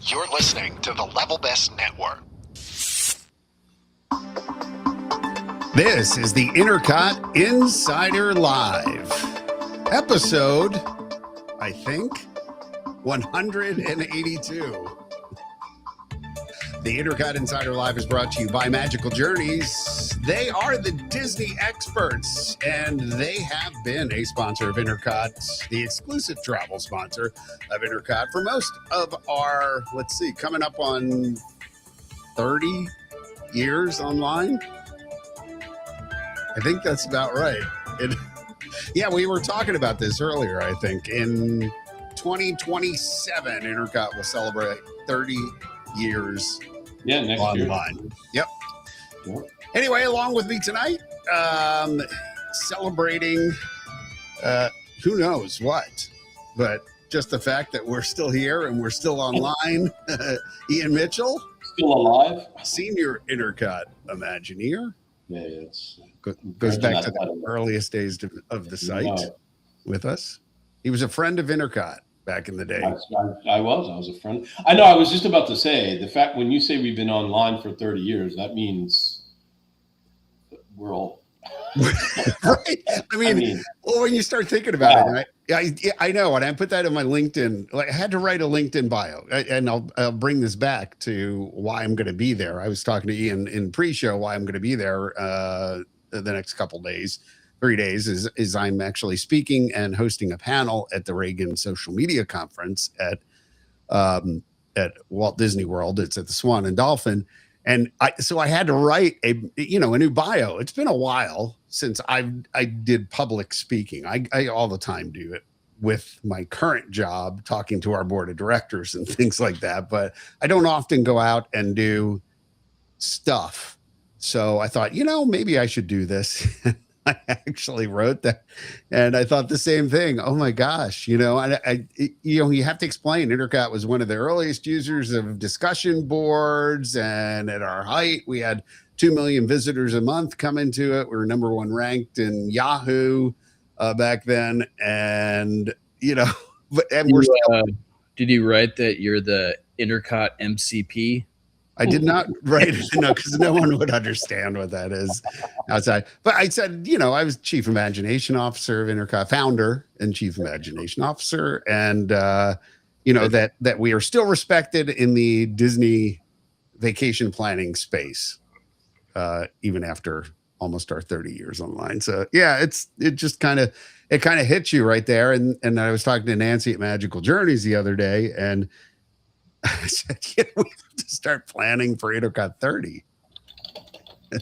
You're listening to the Level Best Network. This is the INTERCOT Insider Live, episode, I think, 182. The INTERCOT Insider Live is brought to you by Magical Journeys. They are the Disney experts, and they have been a sponsor of INTERCOT, the exclusive travel sponsor of INTERCOT for most of our, coming up on 30 years online. I think that's about right. Yeah, we were talking about this earlier, I think. In 2027, INTERCOT will celebrate 30 years next online. Year. Yep. Anyway, along with me tonight, celebrating who knows what, but just the fact that we're still here and we're still online. Ian Mitchell. Still alive. Senior INTERCOT Imagineer. Yeah, it's goes back to the earliest days of the site with us. He was a friend of INTERCOT back in the day. I was a friend. I know. I was just about to say, the fact when you say we've been online for 30 years, that means we're all right. I mean, well, when you start thinking about it, I know, and I put that in my LinkedIn. Like, I had to write a LinkedIn bio, and I'll bring this back to why I'm going to be there. I was talking to Ian in pre-show why I'm going to be there the next couple days. 3 days is I'm actually speaking and hosting a panel at the Reagan Social Media Conference at Walt Disney World. It's at the Swan and Dolphin. And so I had to write a new bio. It's been a while since I did public speaking. I all the time do it with my current job, talking to our board of directors and things like that. But I don't often go out and do stuff. So I thought, maybe I should do this. I actually wrote that, and I thought the same thing. Oh my gosh, you have to explain. INTERCOT was one of the earliest users of discussion boards, and at our height, we had 2 million visitors a month come into it. We were number one ranked in Yahoo back then, and we're still. Did you write that you're the INTERCOT MCP? I did not write it, because no one would understand what that is outside. But I said, I was Chief Imagination Officer of INTERCOT, founder and Chief Imagination Officer, and that we are still respected in the Disney vacation planning space, even after almost our 30 years online. So yeah, it kind of hits you right there. And I was talking to Nancy at Magical Journeys the other day, and I said, we have to start planning for INTERCOT 30.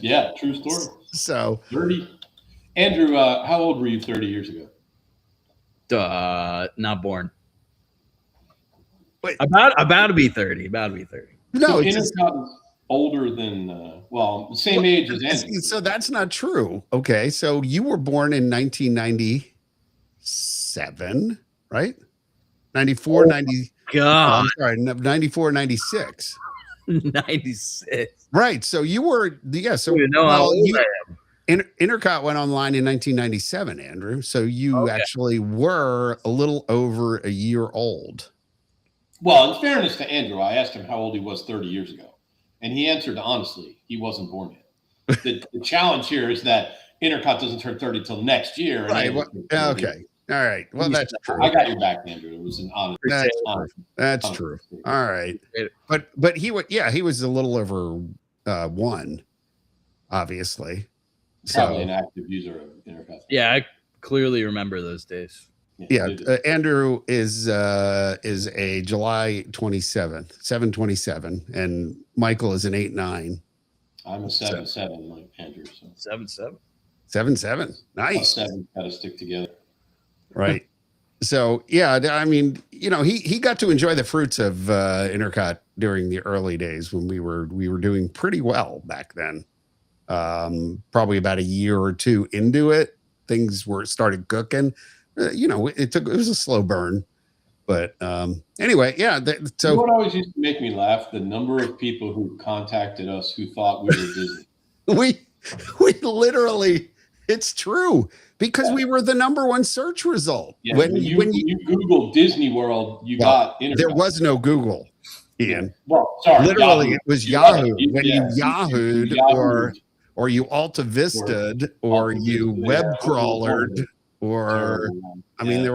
Yeah, true story. So 30. Andrew, how old were you 30 years ago? Not born. Wait. About to be 30. About to be 30. No, so INTERCOT is older than same age as Andrew. So that's not true. Okay, so you were born in 1997, right? 94, 90. God. I'm sorry, 94, 96. 96. Right. So you were, so INTERCOT went online in 1997, Andrew. So you actually were a little over a year old. Well, in fairness to Andrew, I asked him how old he was 30 years ago, and he answered honestly, he wasn't born yet. The challenge here is that INTERCOT doesn't turn 30 till next year. Right. Okay. All right. Well, that's true. I got your back, Andrew. It was an honest. That's true. All right. But he was a little over one, obviously. Probably an active user of INTERCOT. Yeah, I clearly remember those days. Yeah. Andrew is a July 27th, 7/27, and Michael is an 8/9. I'm a 7/7, like Andrew. So 7/7. 7/7. Nice. 7 got to stick together. Right. So, yeah, I mean, he got to enjoy the fruits of INTERCOT during the early days when we were doing pretty well back then. Probably about a year or two into it, things started cooking. It was a slow burn, but anyway, yeah. So what always used to make me laugh, the number of people who contacted us who thought we were Disney. we literally, it's true. Because we were the number one search result. Yeah, when you Google Disney World, got INTERCOT. There was no Google. Ian. Well, sorry. Literally, Yahoo. it was You're Yahoo. right. When you Yahooed Yahooed. or you Alta Vista'd or you web crawlered or I mean there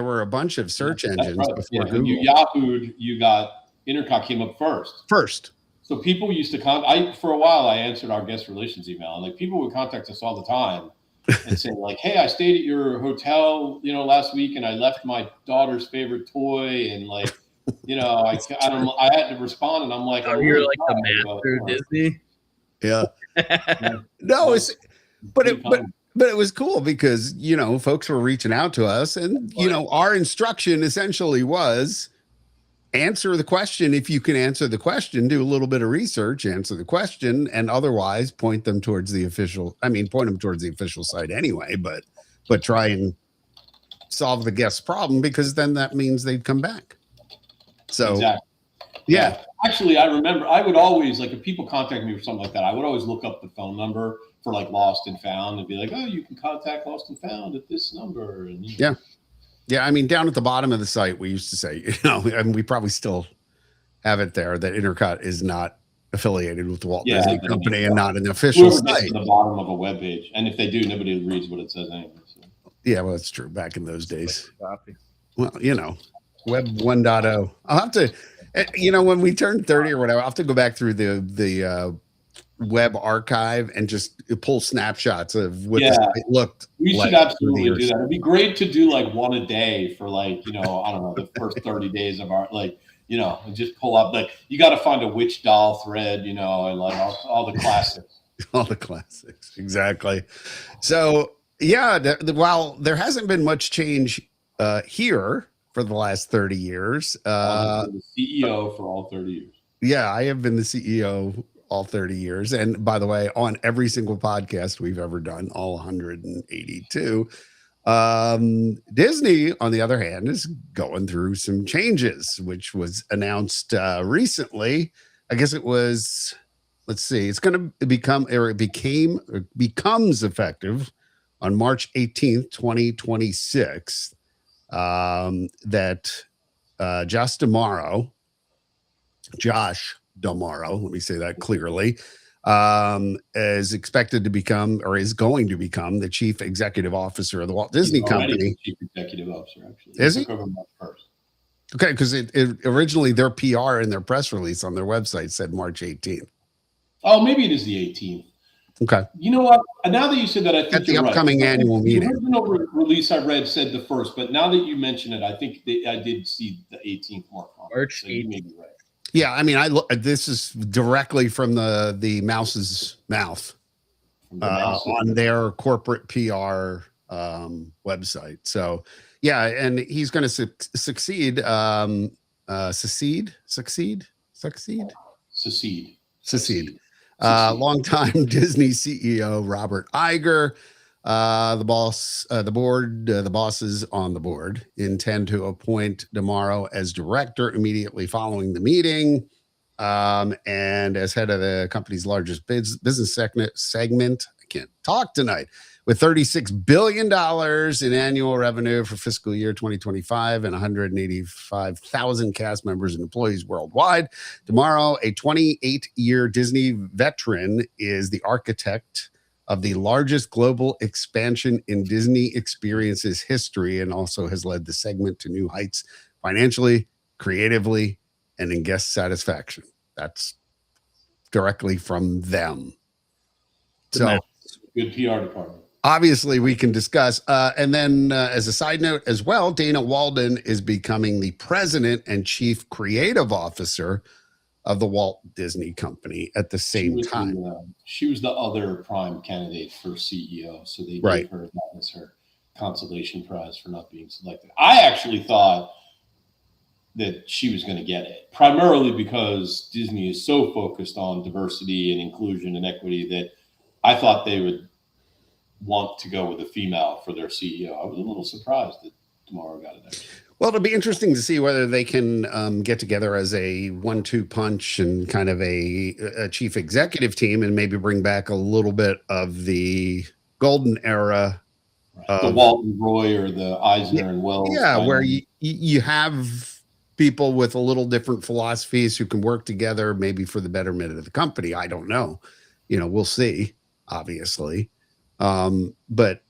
were a bunch of search engines before Google. When you Yahooed, you got Intercot came up first. So people used to for a while I answered our guest relations email, and like people would contact us all the time and say like, "Hey, I stayed at your hotel, last week, and I left my daughter's favorite toy, and like, I had to respond, and I'm like, oh, you're like the master Disney." Yeah. No, but it was cool because folks were reaching out to us, and our instruction essentially was answer the question. If you can answer the question, do a little bit of research, answer the question, and otherwise point them towards the official site anyway, but try and solve the guest's problem, because then that means they'd come back. So exactly. Yeah. Actually, I remember I would always, like, if people contact me for something like that, I would always look up the phone number for like Lost and Found and be like, oh, you can contact Lost and Found at this number. And Yeah, I mean, down at the bottom of the site, we used to say, and we probably still have it there, that Intercot is not affiliated with the Walt Disney Company and not an official site. At the bottom of a web page, and if they do, nobody reads what it says anyway. So. Yeah, well, that's true. Back in those days. Well, Web 1.0. I'll have to, when we turn 30 or whatever, I'll have to go back through the web archive and just pull snapshots of what the site looked like. We should absolutely do that. It'd be great to do like one a day for like, I don't know, the first 30 days of our, like, and just pull up, like, you got to find a witch doll thread, and like all the classics. All the classics. Exactly. So while there hasn't been much change here for the last 30 years, the CEO for all 30 years. Yeah, I have been the CEO all 30 years. And by the way, on every single podcast we've ever done, all 182, Disney, on the other hand, is going through some changes, which was announced recently. I guess it was, it's going to become, or it becomes effective on March 18th, 2026, that Josh D'Amaro, let me say that clearly, is expected to become, or is going to become, the chief executive officer of the Walt Disney Company. Chief executive officer, actually. Is he? First. Okay, because it originally their PR and their press release on their website said March 18th. Oh, maybe it is the 18th. Okay. You know what? Now that you said that, I think at the upcoming annual meeting. The original release I read said the first, but now that you mention it, I think I did see the 18th mark on March 18th. So you may be right. Yeah, I mean, this is directly from the mouse's mouth on their corporate PR website. So, yeah, and he's going to succeed. Secede. Longtime Disney CEO Robert Iger, the bosses on the board intend to appoint D'Amaro as director immediately following the meeting, and as head of the company's largest business segment. I can't talk tonight. With $36 billion in annual revenue for fiscal year 2025 and 185,000 cast members and employees worldwide, D'Amaro, a 28-year Disney veteran, is the architect of the largest global expansion in Disney Experiences history, and also has led the segment to new heights financially, creatively, and in guest satisfaction. That's directly from them. So good PR department. Obviously, we can discuss. And then as a side note as well, Dana Walden is becoming the president and chief creative officer of the Walt Disney Company at the same time. She was the other prime candidate for CEO. So they gave her that as her consolation prize for not being selected. I actually thought that she was going to get it, primarily because Disney is so focused on diversity and inclusion and equity that I thought they would want to go with a female for their CEO. I was a little surprised that D'Amaro got it. Well, it'll be interesting to see whether they can get together as a 1-2 punch and kind of a chief executive team, and maybe bring back a little bit of the golden era. The Walton Roy or the Eisner and Wells. Yeah, where you have people with a little different philosophies who can work together, maybe for the betterment of the company. I don't know. We'll see, obviously. But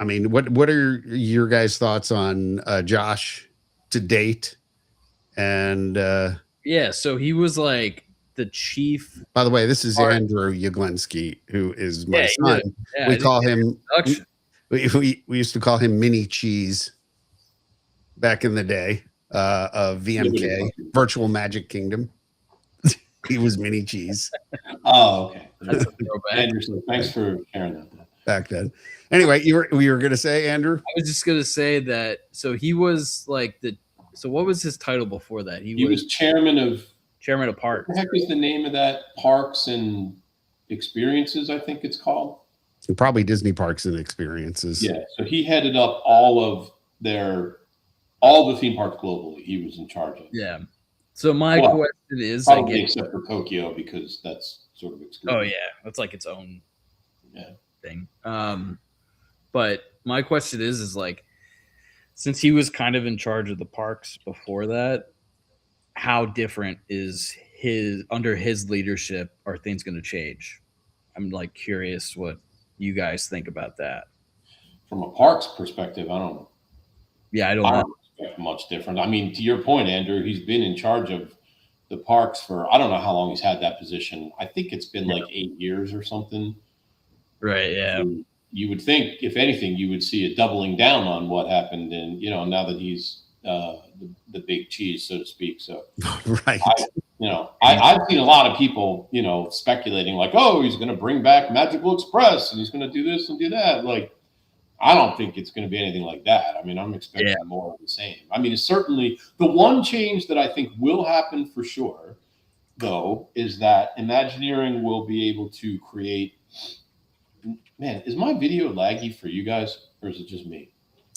I mean, what are your guys' thoughts on Josh to date? And yeah, so he was like the chief. by the way, this is Andrew Yaglenski, who is my son. We call him. We used to call him Mini Cheese back in the day of VMK, Virtual Magic Kingdom. He was Mini Cheese. Oh, okay. Anderson, thanks for sharing that. Back then. Anyway, you were going to say, Andrew? I was just going to say that. So he was like so what was his title before that? He was chairman of Parks. What the heck is the name of that? Parks and Experiences, I think it's called. Probably Disney Parks and Experiences. Yeah. So he headed up all the theme parks globally. He was in charge of. Yeah. So my question is, probably except for Tokyo, because that's sort of exclusive. Oh yeah, that's like its own thing. But my question is like, since he was kind of in charge of the parks before that, how different is under his leadership? Are things going to change? I'm like curious what you guys think about that. From a parks perspective, I don't know. Yeah, I don't expect much different. I mean, to your point, Andrew, he's been in charge of the parks for, I don't know how long he's had that position. I think it's been like 8 years or something. Right. Yeah. So you would think, if anything, you would see a doubling down on what happened. And, now that he's the big cheese, so to speak. So, right. I've seen a lot of people, speculating like, oh, he's going to bring back Magical Express and he's going to do this and do that. Like, I don't think it's going to be anything like that. I mean, I'm expecting more of the same. I mean, it's certainly the one change that I think will happen for sure, though, is that Imagineering will be able to create. Man, is my video laggy for you guys, or is it just me?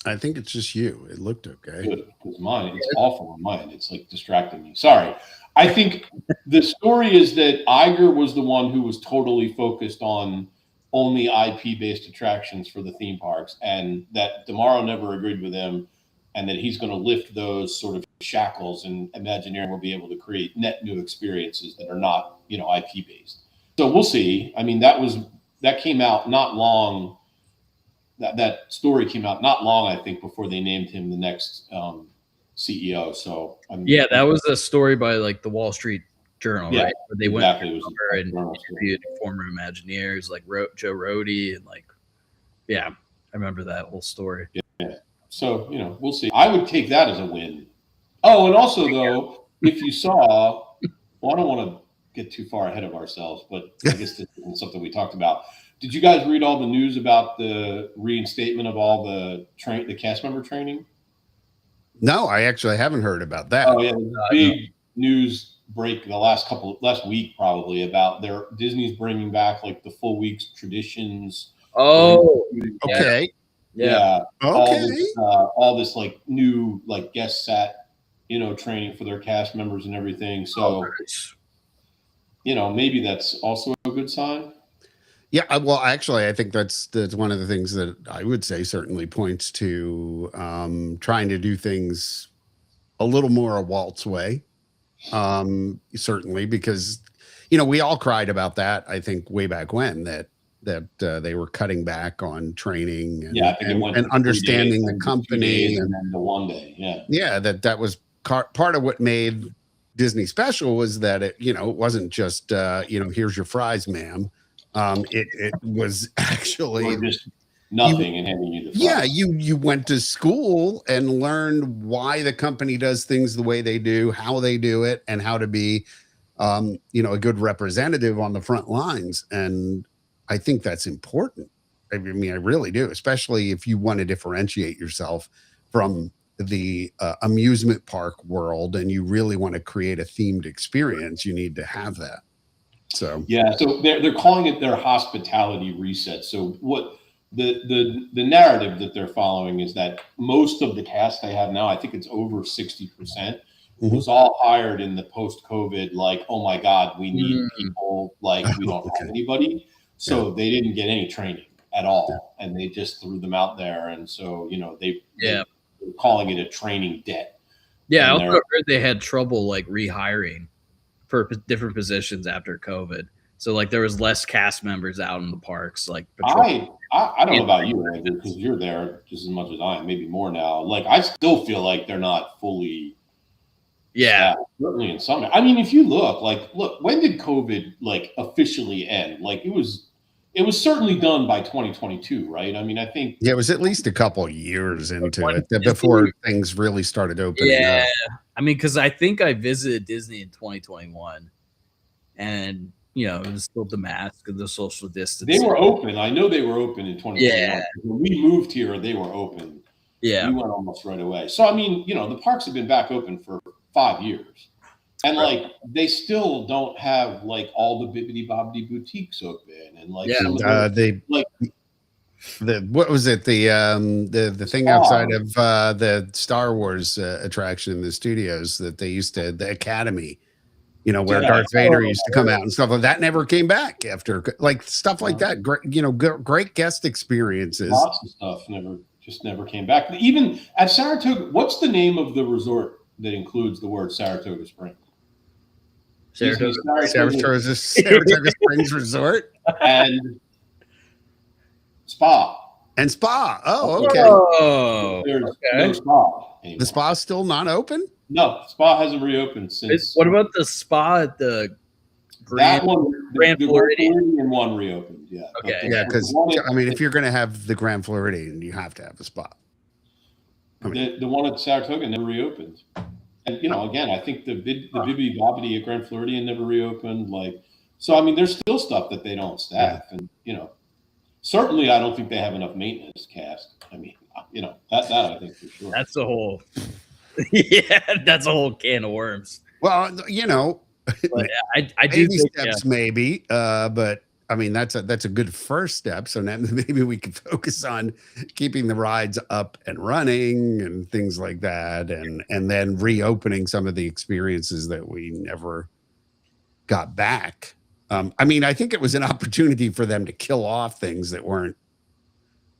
I think it's just you. It looked okay. Good, because mine, it's awful on mine. It's like distracting me. Sorry. I think the story is that Iger was the one who was totally focused on only IP-based attractions for the theme parks, and that Tomorrow never agreed with him, and that he's going to lift those sort of shackles, and Imagineering will be able to create net new experiences that are not, IP-based. So we'll see. I mean, that came out not long. That story came out not long, I think, before they named him the next CEO. So that was a story by like the Wall Street Journal, right? Where they went over and interviewed former Imagineers like Joe Rohde and I remember that whole story. Yeah. So we'll see. I would take that as a win. Oh, and also though, if you saw, I don't want to get too far ahead of ourselves, but I guess this isn't something we talked about. Did you guys read all the news about the reinstatement of all the cast member training? No, I actually haven't heard about that. Oh yeah, big news break last week probably about Disney's bringing back like the full week's traditions. Oh, okay. Yeah. Okay. All this like new like guest sat, training for their cast members and everything. So, maybe that's also a good sign. Yeah, well, actually, I think that's one of the things that I would say certainly points to trying to do things a little more a Walt's way. Certainly, because we all cried about that. I think way back when that they were cutting back on training and understanding the company and then the one day. That was part of what made Disney special, was that it wasn't just here's your fries, ma'am. It was actually just nothing and handing you the fries. Yeah, you went to school and learned why the company does things the way they do, how they do it, and how to be a good representative on the front lines. And I think that's important. I mean, I really do, especially if you want to differentiate yourself from the amusement park world and you really want to create a themed experience. You need to have that. So so they're calling it their hospitality reset. So what the narrative that they're following is that most of the cast they have now, I think it's over 60%, was all hired in the post-COVID, like, oh my God, we need people, like we don't have anybody. So they didn't get any training at all, and they just threw them out there. And so they're calling it a training debt. Yeah, I also heard they had trouble like rehiring for different positions after COVID. So like there was less cast members out in the parks. Like I don't know about you, Andrew, because you're there just as much as I am, maybe more now. Like I still feel like they're not fully. Yeah, certainly in some. I mean, if you look, when did COVID like officially end? Like it was certainly done by 2022, right? I mean, I think it was at least a couple years into it before things really started opening up. I mean, because I think I visited Disney in 2021, and it was still the mask and the social distance. They were open. I know they were open in 2021. Yeah. When we moved here, they were open. Yeah, we went almost right away. So I mean, the parks have been back open for 5 years. And like they still don't have like all the bibbidi bobbidi boutiques open, and like what was it, the thing outside of the Star Wars attraction in the studios that they used to, the Academy, where Darth Vader used to come out and stuff like that, never came back after, like stuff like that. Great guest experiences. Lots of stuff never came back. Even at Saratoga, what's the name of the resort that includes the word Saratoga Springs? Saratoga Springs Resort and Spa. Oh, okay. Oh, no spa anymore. The spa's still not open? No, Spa hasn't reopened since. What about the spa at the Grand Floridian one reopened? Yeah. Okay. Yeah, because I mean, if you're going to have the Grand Floridian, you have to have a spa. The one at Saratoga never reopened. And again, I think the Bibbidi Bobbidi at Grand Floridian never reopened. So I mean, there's still stuff that they don't staff, and certainly I don't think they have enough maintenance cast. I mean, that I think for sure. That's a whole, that's a whole can of worms. Well, but I do baby steps maybe, but I mean that's a good first step. So now maybe we can focus on keeping the rides up and running and things like that, and then reopening some of the experiences that we never got back. I mean, I think it was an opportunity for them to kill off things that weren't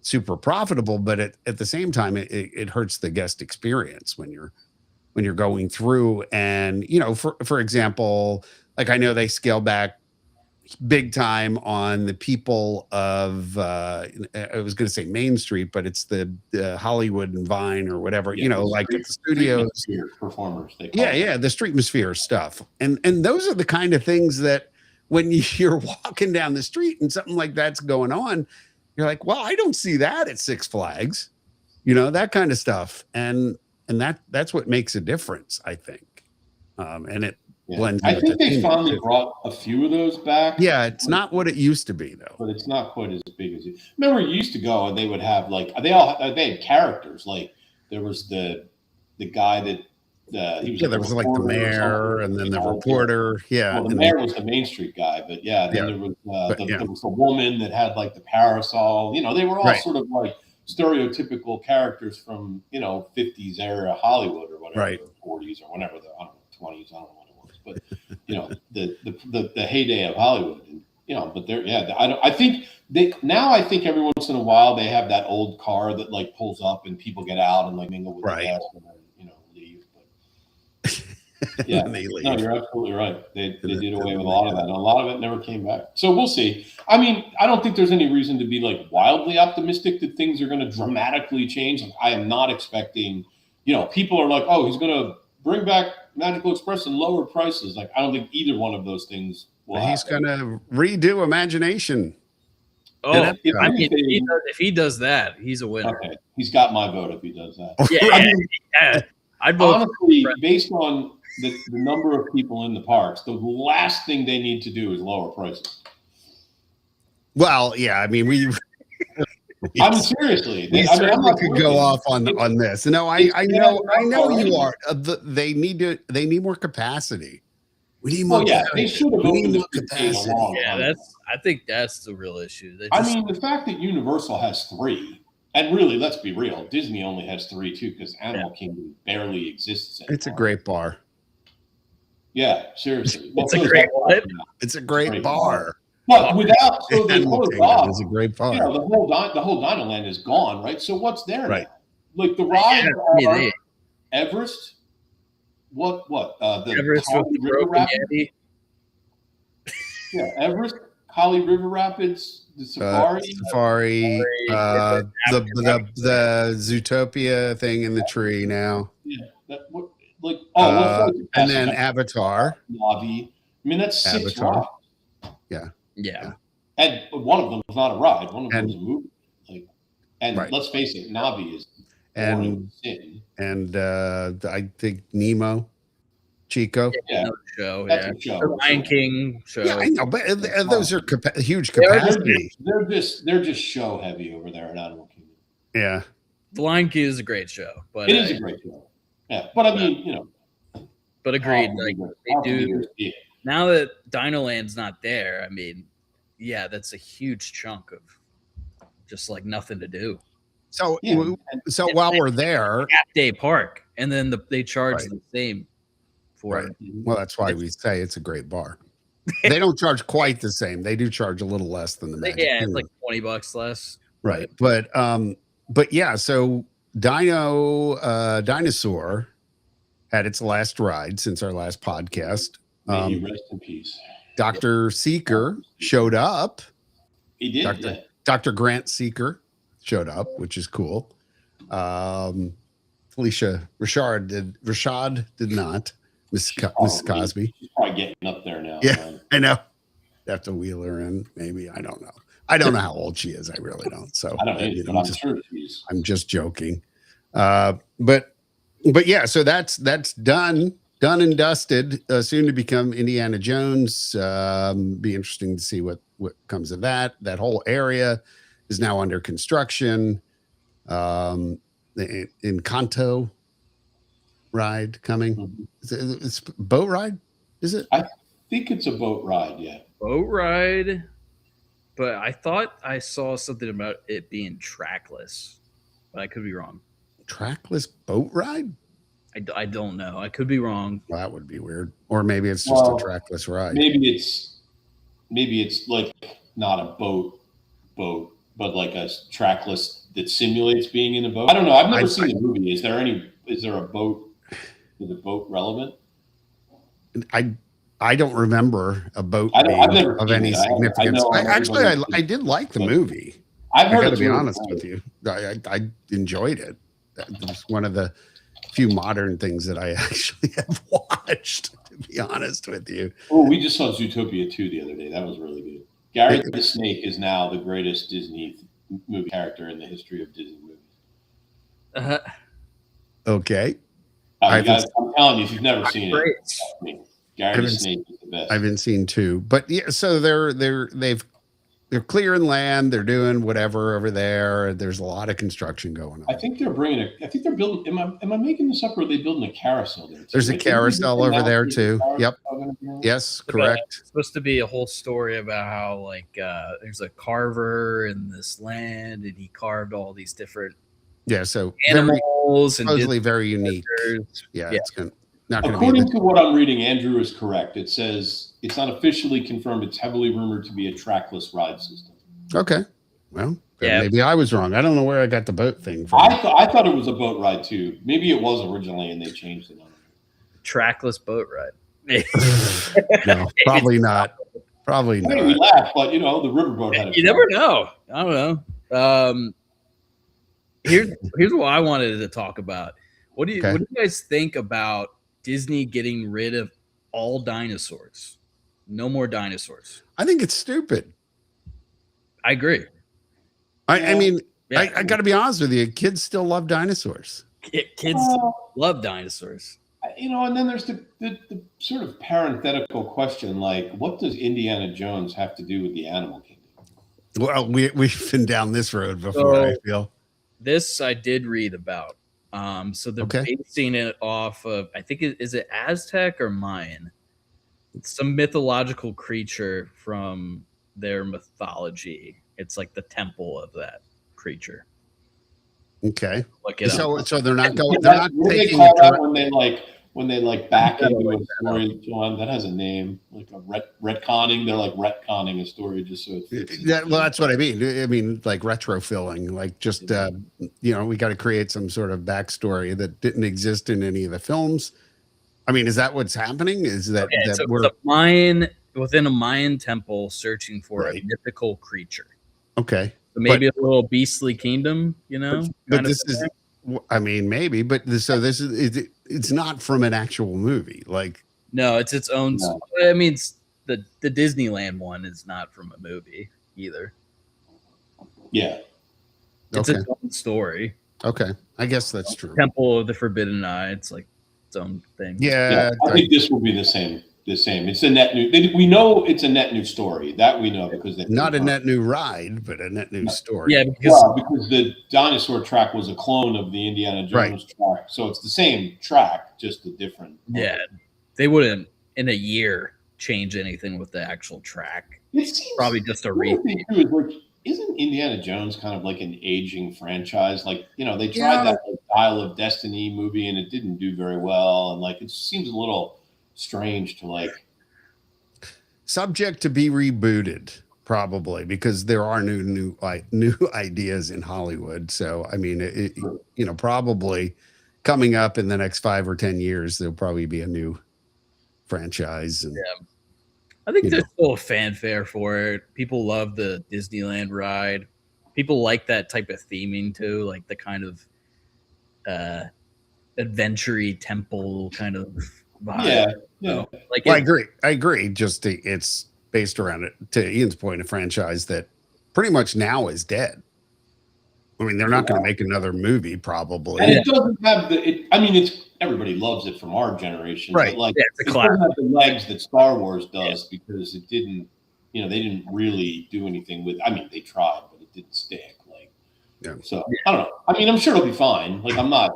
super profitable, but at the same time, it hurts the guest experience when you're going through. And for example, like I know they scale back big time on the people of I was going to say Main Street, but it's the Hollywood and Vine or whatever, like at the studios performers. The streetmosphere stuff, and those are the kind of things that when you're walking down the street and something like that's going on, you're like, well, I don't see that at Six Flags, that kind of stuff, and that's what makes a difference, I think, and it. Yeah. I think they finally brought a few of those back. Yeah, it's not what it used to be though. But it's not quite as big as it. Remember, you used to go and they would have they had characters. Like there was the guy that there was like the mayor and then the reporter. Yeah, well, the mayor was the Main Street guy, but then there was the woman that had like the parasol. They were all sort of like stereotypical characters from 50s era Hollywood or whatever, 40s or whatever. I don't know, 20s. I don't know. But the heyday of Hollywood, but I think I think every once in a while they have that old car that like pulls up and people get out and like mingle with the guests and then leave. But they leave. No, you're absolutely right. They did away with a lot of that, and a lot of it never came back. So we'll see. I mean, I don't think there's any reason to be like wildly optimistic that things are going to dramatically change. Like, I am not expecting. People are like, oh, he's going to bring back Magical Express and lower prices. Like, I don't think either one of those things will happen. He's going to redo Imagination. Oh, if he does that, he's a winner. Okay, he's got my vote if he does that. I'd vote. Honestly, based on the number of people in the parks, the last thing they need to do is lower prices. Well, yeah, I mean, I mean, seriously, we certainly could go off on this. No, I know you are. They need more capacity. We need more. Yeah, they should have more capacity. I think that's the real issue. I mean, the fact that Universal has 3, and really, let's be real, Disney only has 3 too, because Animal Kingdom barely exists anymore. It's a great bar. Yeah, seriously, it's a great bar. But without, so they closed off. It's a great bar. The whole Dinoland is gone, right? So what's there now? Like the rides are Everest, What? The Everest with Holly the River broken Rapids? Yeti. Yeah, Everest, Holly River Rapids, the Safari. The Zootopia thing in the tree now. Yeah, what flight and then Avatar. Navi. I mean, that's 6 rides. Yeah. And one of them is not a ride. One of them is a movie. Right. Let's face it, Navi is boring sin. And I think Nemo, Chico. Yeah, show. That's a show. The Lion King show. Yeah, I know, but those are huge capacity. They're just show heavy over there at Animal Kingdom. Yeah, The Lion King is a great show, but it is a great show. Yeah, but I mean, But agreed, like they do. Now that Dino Land's not there, I mean, yeah, that's a huge chunk of just like nothing to do. So while we're there, half-day park, and then they charge the same for it. Well, that's why we say it's a great bar. They don't charge quite the same. They do charge a little less than the Magic Kingdom. Kingdom. It's like $20 less. Right. But yeah, so Dinosaur had its last ride since our last podcast. May he rest in peace. Dr. Seeker showed up. He did. Dr. Grant Seeker showed up, which is cool. Felicia Rashad did not. Miss Cosby. She's probably getting up there now. Yeah, man. I know. Have to wheel her in, maybe. I don't know. I don't know how old she is. I really don't. So I don't know, but I'm sure she's. I'm just joking. But yeah, so that's done and dusted. Soon to become Indiana Jones. Be interesting to see what comes of that. That whole area is now under construction. The Encanto ride coming. Mm-hmm. It's boat ride, is it? I think it's a boat ride. Yeah, boat ride. But I thought I saw something about it being trackless, but I could be wrong. Trackless boat ride? I don't know. I could be wrong. Well, that would be weird. Or maybe it's just a trackless ride. Maybe it's like not a boat, but like a trackless that simulates being in a boat. I don't know. I've never seen the movie. Is there a boat? Is a boat relevant? I don't remember a boat of any significance. I did like the movie. I've heard. I got to be honest with you. I enjoyed it. It was one of the few modern things that I actually have watched, to be honest with you. Oh, we just saw Zootopia 2 the other day. That was really good. Gary the Snake is now the greatest Disney movie character in the history of Disney movies. Okay. I'm telling you, if you've never seen it, Gary the Snake is the best. I haven't seen 2, but yeah, so they're clearing land. They're doing whatever over there. There's a lot of construction going on. I think they're building. Am I making this up, or are they building a carousel there? There's a carousel over there too. Yep. Yes, correct. It's supposed to be a whole story about how there's a carver in this land, and he carved all these different so animals and supposedly very unique. Yeah. It's not going to be. According to what I'm reading, Andrew is correct. It says it's not officially confirmed. It's heavily rumored to be a trackless ride system. Okay. Well, maybe I was wrong. I don't know where I got the boat thing from. I thought it was a boat ride too. Maybe it was originally, and they changed it on it. Trackless boat ride. No, probably not. Probably not. We laugh, but the riverboat had. You never know. I don't know. Here's what I wanted to talk about. What do you guys think about Disney getting rid of all dinosaurs? No more dinosaurs. I think it's stupid. I agree. I mean, I got to be honest with you. Kids still love dinosaurs. Kids love dinosaurs. And then there's the sort of parenthetical question, like, what does Indiana Jones have to do with the Animal Kingdom? Well, we've been down this road before, I feel. This I did read about. So they're basing it off of, I think, is it Aztec or Mayan? It's some mythological creature from their mythology. It's like the temple of that creature. Okay. So they're not going. They're not taking it when they back into a story, John, that has a name, like a retconning. They're like retconning a story just so it fits. Well, that's what I mean. I mean, like retrofilling, like just we got to create some sort of backstory that didn't exist in any of the films. I mean, is that what's happening? Is that, Okay, that so we're it's a Mayan within a Mayan temple searching for Right. a mythical creature. okay? So maybe a little beastly kingdom, you know? But kind of this is, I mean, maybe, but so this is it's not from an actual movie. Like, no, it's its own. No. I mean, it's the Disneyland one is not from a movie either. Yeah. It's okay, its own story. okay, I guess that's true. Temple of the Forbidden Eye. It's like its own thing. Yeah, I think this will be the same. It's a net new. We know it's a net new story. That we know because they not a net new ride, but a net new story. Yeah, because because the dinosaur track was a clone of the Indiana Jones track, so it's the same track, just a different. yeah, they wouldn't in a year change anything with the actual track. It seems Probably just a the other repeat. thing, too, is like, isn't Indiana Jones kind of like an aging franchise? Like, you know, they tried that like, Dial of Destiny movie and it didn't do very well, and like it seems a little strange to like. Subject to be rebooted, probably, because there are new ideas in Hollywood. So I mean, you know, probably coming up in the next 5 or 10 years, there'll probably be a new franchise. And I think there's still a fanfare for it. People love the Disneyland ride. People like that type of theming too, like the kind of adventure-y temple kind of vibe. Yeah, yeah. So, like well, I agree. Just it's based around it. To Ian's point, a franchise that pretty much now is dead. I mean, they're not going to make another movie, probably. And it doesn't have the. I mean, it's everybody loves it from our generation, Right? But like, it's a it classic. doesn't have the legs that Star Wars does because it didn't. You know, they didn't really do anything with. I mean, they tried, but it didn't stick. Like, so I don't know. I mean, I'm sure it'll be fine. Like, I'm not.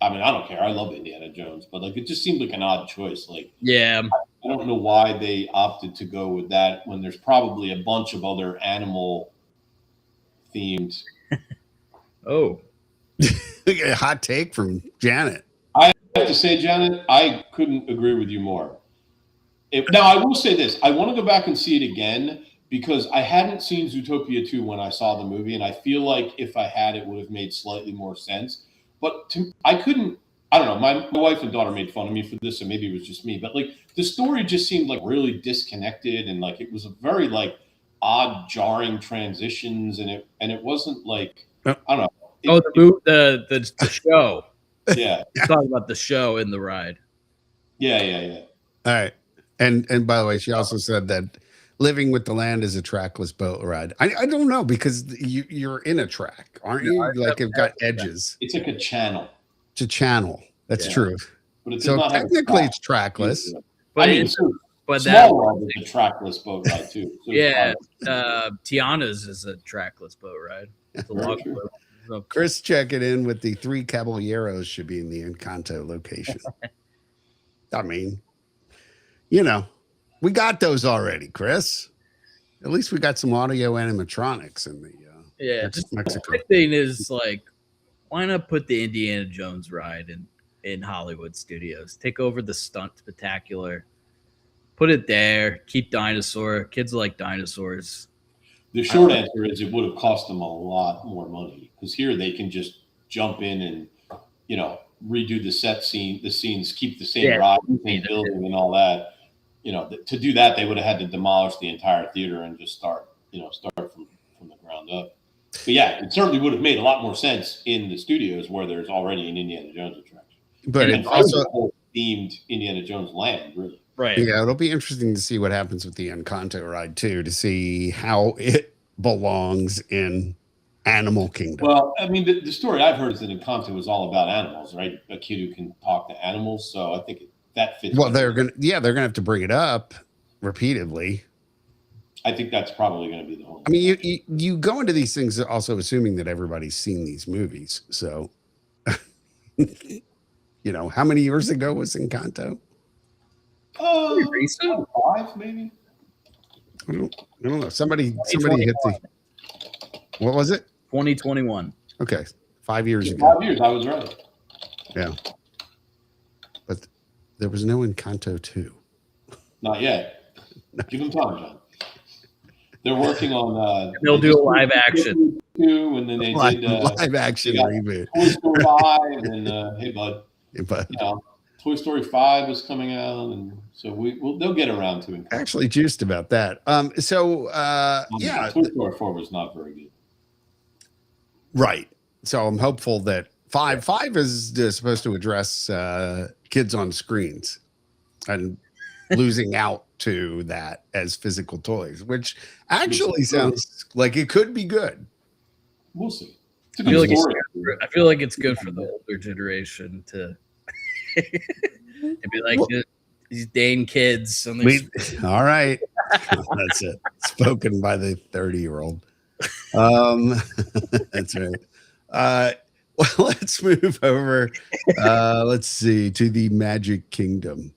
I mean, I don't care. I love Indiana Jones, but like, it just seemed like an odd choice. Like, yeah, I don't know why they opted to go with that when there's probably a bunch of other animal themed. Oh, a hot take from Janet. I have to say, Janet, I couldn't agree with you more. Now, I will say this. I want to go back and see it again because I hadn't seen Zootopia 2 when I saw the movie, and I feel like if I had, it would have made slightly more sense. But I couldn't. I don't know. My wife and daughter made fun of me for this, and maybe it was just me. But like the story just seemed like really disconnected, and like it was a very like odd, jarring transitions, and it wasn't like I don't know. The show. Yeah, Talking about the show in the ride. Yeah. All right, and by the way, she also said that living with the land is a trackless boat ride. I don't know because you're in a track, aren't you? Like you've got edges. It's like a channel. It's a channel. That's true. But it so does not technically, have it's trackless. But I mean, but Small World is a trackless boat ride too. So yeah, Tiana's is a trackless boat ride. It's a log boat. Chris checking in with the 3 Caballeros should be in the Encanto location. I mean, you know, we got those already, Chris. At least we got some audio animatronics in the just Mexico. The thing is like, why not put the Indiana Jones ride in Hollywood studios? Take over the stunt spectacular, put it there. Keep dinosaur. Kids like dinosaurs. The short answer is it would have cost them a lot more money because here they can just jump in and, you know, redo the scenes, keep the same ride, the same building and all that. You know, to do that, they would have had to demolish the entire theater and just start from the ground up. But yeah, it certainly would have made a lot more sense in the studios where there's already an Indiana Jones attraction. But it's also a whole themed Indiana Jones land, really. Right. Yeah, it'll be interesting to see what happens with the Encanto ride too, to see how it belongs in Animal Kingdom. Well, I mean, the story I've heard is that Encanto is all about animals, right? A kid who can talk to animals. So I think that fits. Well, they're gonna have to bring it up repeatedly. I think that's probably going to be the whole. I mean, you go into these things also assuming that everybody's seen these movies. So, you know, how many years ago was Encanto? Recent? 5 maybe. I don't know. Somebody hit the. What was it? 2021. Okay, 5 years ago. 5 years. I was right. Yeah, but there was no Encanto 2. Not yet. Give them time, John. They're working on. They'll do a live action. 2, and then they did live action reboot. Toy Story 5, and hey, bud. But You know, Toy Story 5 is coming out, and so they'll get around to it. Actually, juiced about that. Yeah, Toy Story 4 was not very good. Right. So I'm hopeful that five is supposed to address kids on screens and losing out to that as physical toys, which actually sounds like it could be good. We'll see. I feel like it's good for the older generation to be like these Dane kids. All right. That's it. Spoken by the 30-year-old. That's right. Well, let's move over. Let's see, to the Magic Kingdom,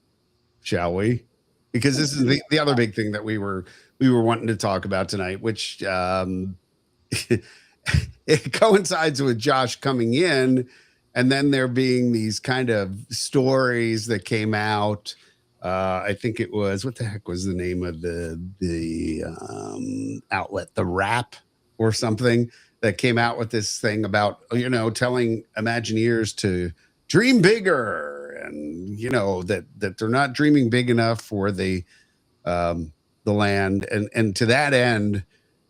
shall we? Because this is the other big thing that we were wanting to talk about tonight, which it coincides with Josh coming in, and then there being these kind of stories that came out. I think it was, what the heck was the name of the outlet, The Wrap or something, that came out with this thing about, telling Imagineers to dream bigger, and that they're not dreaming big enough for the land, and to that end,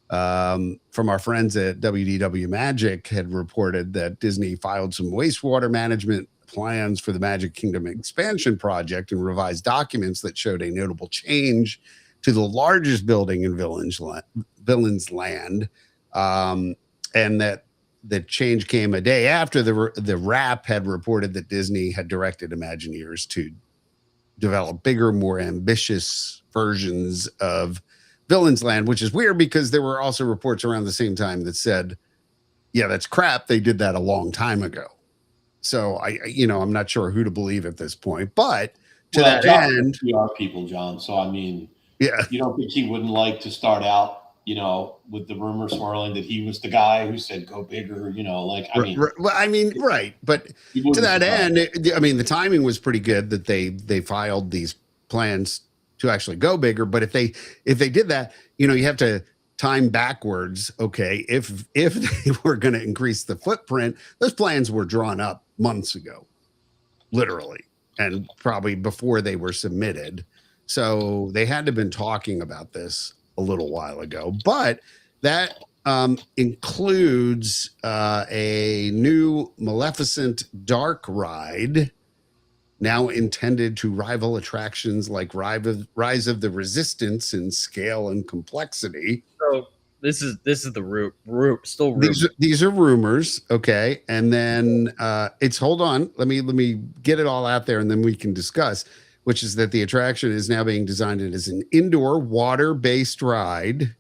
from our friends at WDW Magic had reported that Disney filed some wastewater management plans for the Magic Kingdom expansion project and revised documents that showed a notable change to the largest building in Villains Land, and that the change came a day after the Wrap had reported that Disney had directed Imagineers to develop bigger, more ambitious versions of Villains Land, which is weird because there were also reports around the same time that said, yeah, that's crap. They did that a long time ago. So I'm not sure who to believe at this point, but to that end, we are people, John. So I mean, yeah, you don't think he wouldn't like to start out, with the rumor swirling that he was the guy who said go bigger, right. But to that end, the timing was pretty good that they filed these plans to actually go bigger. But if they did that, you have to time backwards. Okay, if they were going to increase the footprint, those plans were drawn up months ago, literally, and probably before they were submitted. So they had to have been talking about this a little while ago. But that includes a new Maleficent dark ride, now intended to rival attractions like Rise of the Resistance in scale and complexity. So this is the still rumors. These are rumors, okay? And then hold on, let me get it all out there, and then we can discuss. Which is that the attraction is now being designed as an indoor water-based ride.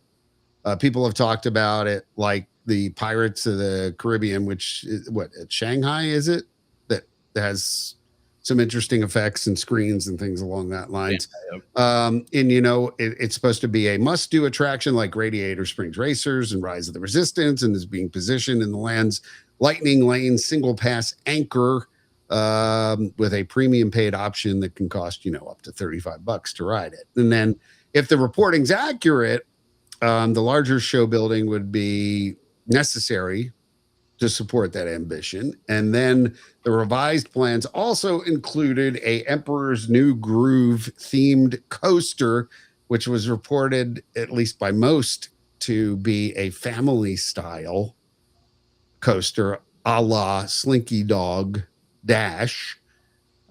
People have talked about it like the Pirates of the Caribbean, which is at Shanghai, is it? That has some interesting effects and screens and things along that lines. Yeah. It's supposed to be a must-do attraction like Radiator Springs Racers and Rise of the Resistance, and is being positioned in the land's Lightning Lane single pass anchor, with a premium paid option that can cost, up to $35 to ride it. And then if the reporting's accurate, the larger show building would be necessary to support that ambition. And then the revised plans also included a Emperor's New Groove themed coaster, which was reported, at least by most, to be a family style coaster a la Slinky Dog Dash,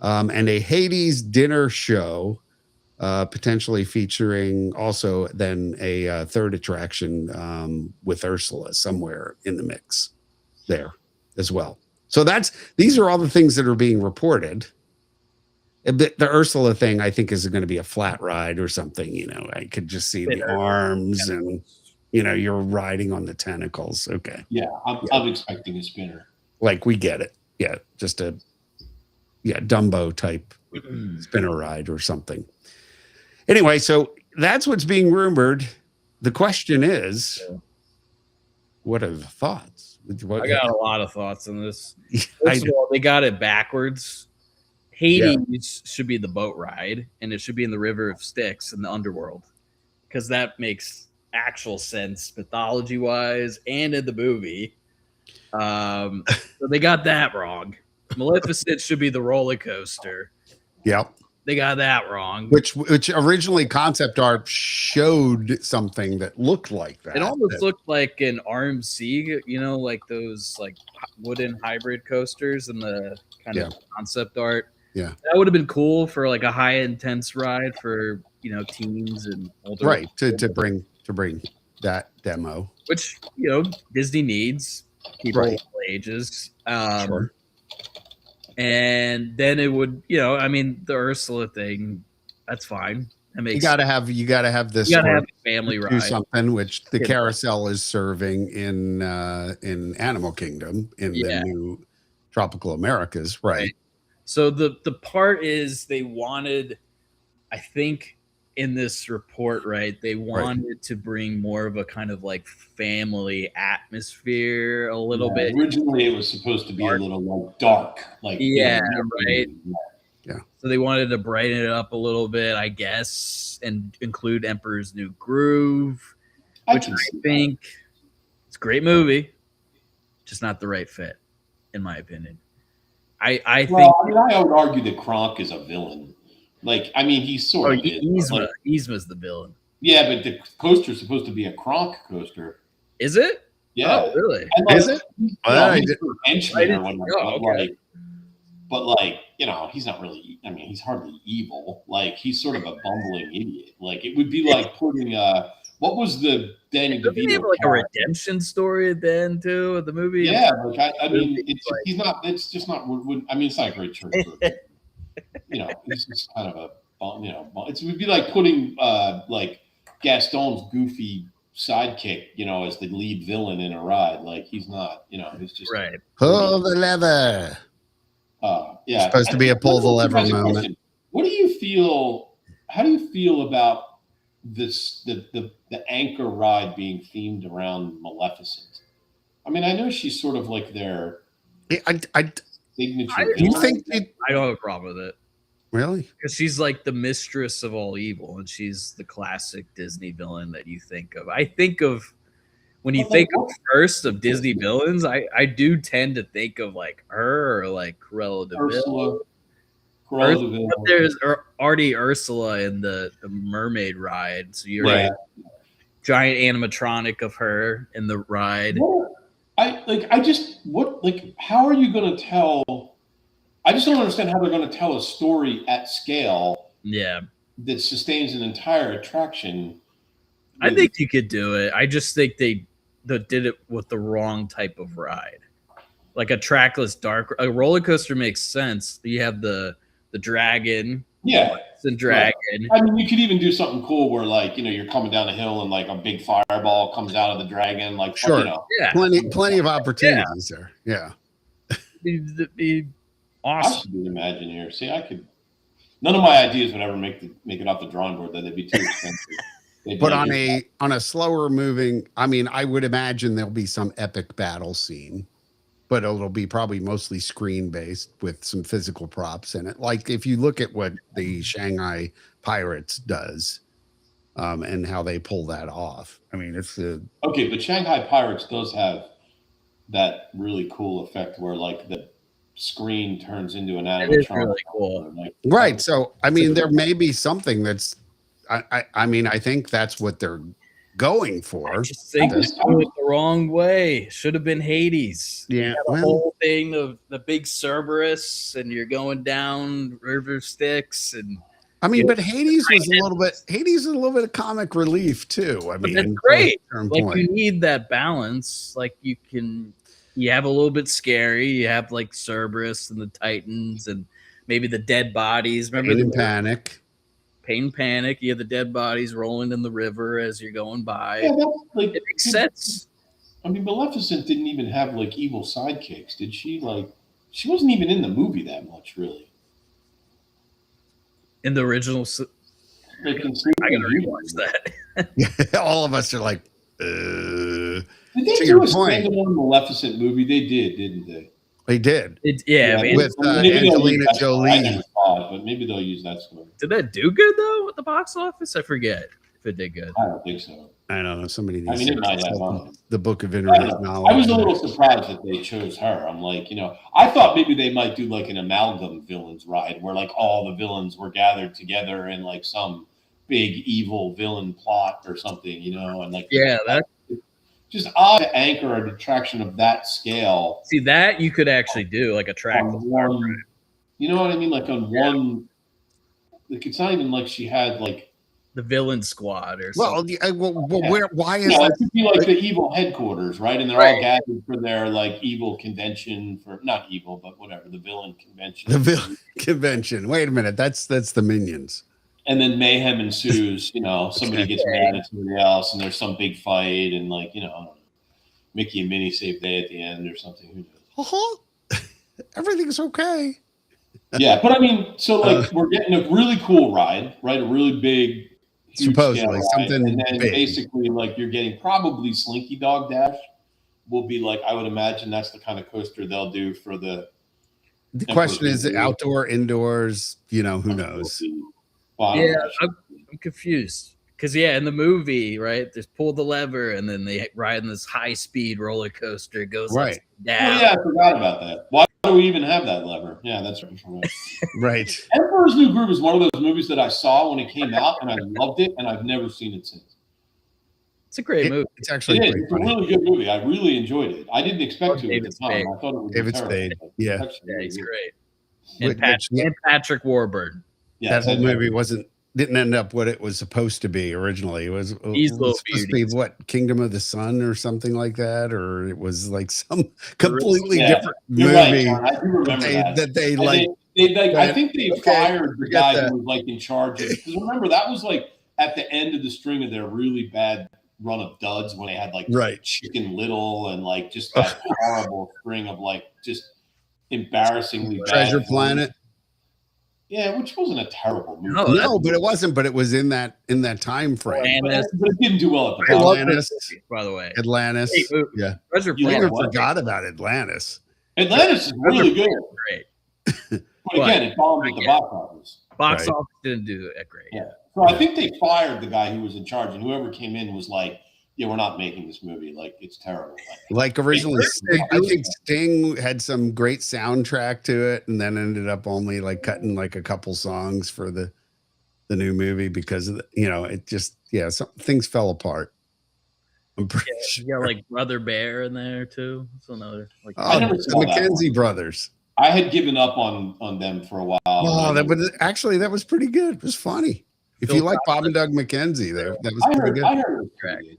and a Hades dinner show, potentially featuring also then a third attraction with Ursula somewhere in the mix there as well. So these are all the things that are being reported. The Ursula thing, I think, is going to be a flat ride or something. I could just see the arms and, you're riding on the tentacles. Okay. Yeah, I'm expecting a spinner. Like, we get it. Yeah, just a Dumbo type spinner ride or something. Anyway, so that's what's being rumored. The question is, what are the thoughts? I got a lot of thoughts on this. First of all, they got it backwards. Hades should be the boat ride, and it should be in the River of Styx in the underworld, because that makes actual sense mythology-wise and in the movie. So they got that wrong. Maleficent should be the roller coaster. Yep. They got that wrong. Which originally concept art showed something that looked like that. It almost looked like an RMC, like those like wooden hybrid coasters and the kind of concept art. Yeah. That would have been cool for like a high intense ride for, teens and older. Right. To bring that demo. Which, Disney needs people of all ages. Sure. And then it would, the Ursula thing, that's fine. That makes you gotta have this. You gotta have a family ride. Do something which the carousel is serving in Animal Kingdom in the new Tropical Americas, right? So the part is they wanted, I think, in this report, right? They wanted to bring more of a kind of like family atmosphere a little bit. Originally, it was supposed to be a little like dark, like right. Yeah. So they wanted to brighten it up a little bit, I guess, and include Emperor's New Groove, which I think it's a great movie, just not the right fit, in my opinion. I think. I would argue that Kronk is a villain. Like, I mean, he's sort of Yzma. Yzma's the villain. Yeah, but the coaster's supposed to be a Kronk coaster. Is it? Yeah. Oh, really? And is it? He's not really. I mean, he's hardly evil. Like, he's sort of a bumbling idiot. Like, it would be like putting what was the Danny DeVito? Have like a redemption story at the end too of the movie. Yeah, like I mean, he's not. It's just not. I mean, it's not a great church movie. It's just kind of a. It would be like putting like Gaston's goofy sidekick, as the lead villain in a ride. Like, he's not. He's just right. Pull the lever. Yeah, supposed to be a pull the lever moment. What do you feel? How do you feel about this? The anchor ride being themed around Maleficent. I mean, I know she's sort of like their signature. You think? I don't have a problem with it. Really? Because she's like the mistress of all evil, and she's the classic Disney villain that you think of. I think of when you think of first of Disney villains, I do tend to think of like her or like Cruella de Vil. But there's already Ursula in the mermaid ride, so you're right. Giant animatronic of her in the ride. How are you going to tell? I just don't understand how they're going to tell a story at scale. Yeah, that sustains an entire attraction. I think you could do it. I just think they did it with the wrong type of ride, like a trackless dark. A roller coaster makes sense. You have the dragon. Yeah, the dragon. Right. I mean, you could even do something cool where, like, you're coming down a hill and like a big fireball comes out of the dragon. Like, sure, plenty of opportunities there. Yeah, be awesome. I should imagine here. See, I could. None of my ideas would ever make it off the drawing board. That they'd be too expensive. But on a slower moving, I mean, I would imagine there'll be some epic battle scene, but it'll be probably mostly screen based with some physical props in it. Like if you look at what the Shanghai Pirates does, and how they pull that off. I mean, it's okay, but Shanghai Pirates does have that really cool effect where like the screen turns into an animatronic. It is really cool. Right. So I mean, there may be something that's. I mean, I think that's what they're going for. I just think they do it the wrong way. Should have been Hades. Yeah, the whole thing of the big Cerberus, and you're going down River Styx, and I mean, but Hades was a little bit. Hades is a little bit of comic relief too. I mean, that's great. Like you need that balance. Like you have a little bit scary. You have like Cerberus and the Titans, and maybe the dead bodies. Remember the Panic. Pain Panic. You have the dead bodies rolling in the river as you're going by. Yeah, it makes sense. I mean, Maleficent didn't even have like evil sidekicks, did she? Like, she wasn't even in the movie that much, really. In the original, I gotta rewatch that. All of us are like, Did they do a standalone Maleficent movie? They did, didn't they? They did. With Angelina Jolie. I never saw it, but maybe they'll use that story. Did that do good though with the box office? I forget if it did good. I don't think so. I don't know. Somebody I needs mean, it to might have consult on. the book of I internet don't know. knowledge. I was a little surprised that they chose her. I'm like, I thought maybe they might do like an amalgam villains ride where like all the villains were gathered together in like some big evil villain plot or something, and like that just odd to anchor an attraction of that scale. see that you could actually do like a track on one, you know what I mean? Like on one, like it's not even like she had like the villain squad or Well, something. why is it that? could be like the evil headquarters, right? And they're all Right. gathered for their like evil convention for not evil, but whatever, the villain convention. The villain convention. Wait a minute. That's the Minions. And then mayhem ensues, somebody gets mad at somebody else and there's some big fight and like, I don't know, Mickey and Minnie save the day at the end or something. Who knows? Uh-huh. Everything's okay. Yeah, but I mean, so like we're getting a really cool ride, right? A really big, huge supposedly something and then big. basically like you're getting probably Slinky Dog Dash will be like, I would imagine that's the kind of coaster they'll do for the question is outdoor, indoors, who knows? Yeah, I'm confused because in the movie, right, there's pull the lever and then they ride in this high speed roller coaster. It goes right Oh down. yeah, I forgot about that. Why do we even have that lever? Yeah, that's right. Right. Emperor's New Groove is one of those movies that I saw when it came out and I loved it and I've never seen it since. It's a great movie. It's actually It's a really good movie. I really enjoyed it. I didn't expect to at the time. I thought it was David terrible. Spade. Yeah. He's great. And Patrick Warburton. Yes, that whole movie didn't end up what it was supposed to be originally. It was supposed to be what, Kingdom of the Sun or something like that, or it was like some completely different movie. Right, I do remember that they I think they fired the guy who was like in charge of it. Because remember, that was like at the end of the string of their really bad run of duds when they had like Chicken Little and like just that horrible string of like just embarrassingly Treasure bad Planet. movies. Yeah, which wasn't a terrible movie. No, but it wasn't. But it was in that time frame. But it didn't do well at the time. Atlantis, by the way. Atlantis. Yeah, Treasure Planet. Planet. I forgot about Atlantis. Atlantis is really good. Great. But again, it bombed at the box office. Box office didn't do it great. Yeah. So I think they fired the guy who was in charge, and whoever came in was like, "Yeah, we're not making this movie. Like, it's terrible." Like originally, I think Sting had some great soundtrack to it, and then ended up only like cutting like a couple songs for the new movie because of it just some things fell apart. I'm pretty sure. You got like Brother Bear in there too. That's another like the Mackenzie brothers. I had given up on them for a while. Oh, that was pretty good. It was funny. If you like Bob and Doug McKenzie, that was pretty good. I heard it was pretty good.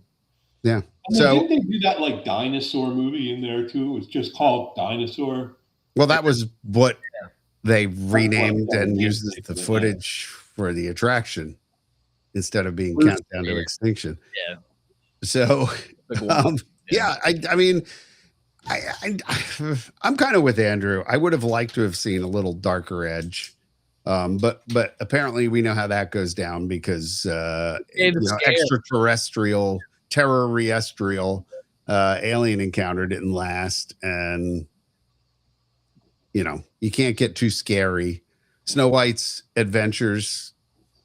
Yeah. So didn't they do that like dinosaur movie in there too? It was just called Dinosaur. Well, that was what they renamed and used the footage for the attraction instead of being Countdown to Extinction. Yeah. So, I mean, I'm kind of with Andrew. I would have liked to have seen a little darker edge. But apparently we know how that goes down because extraterrestrial, terrestrial alien encounter didn't last, and you can't get too scary. Snow White's adventures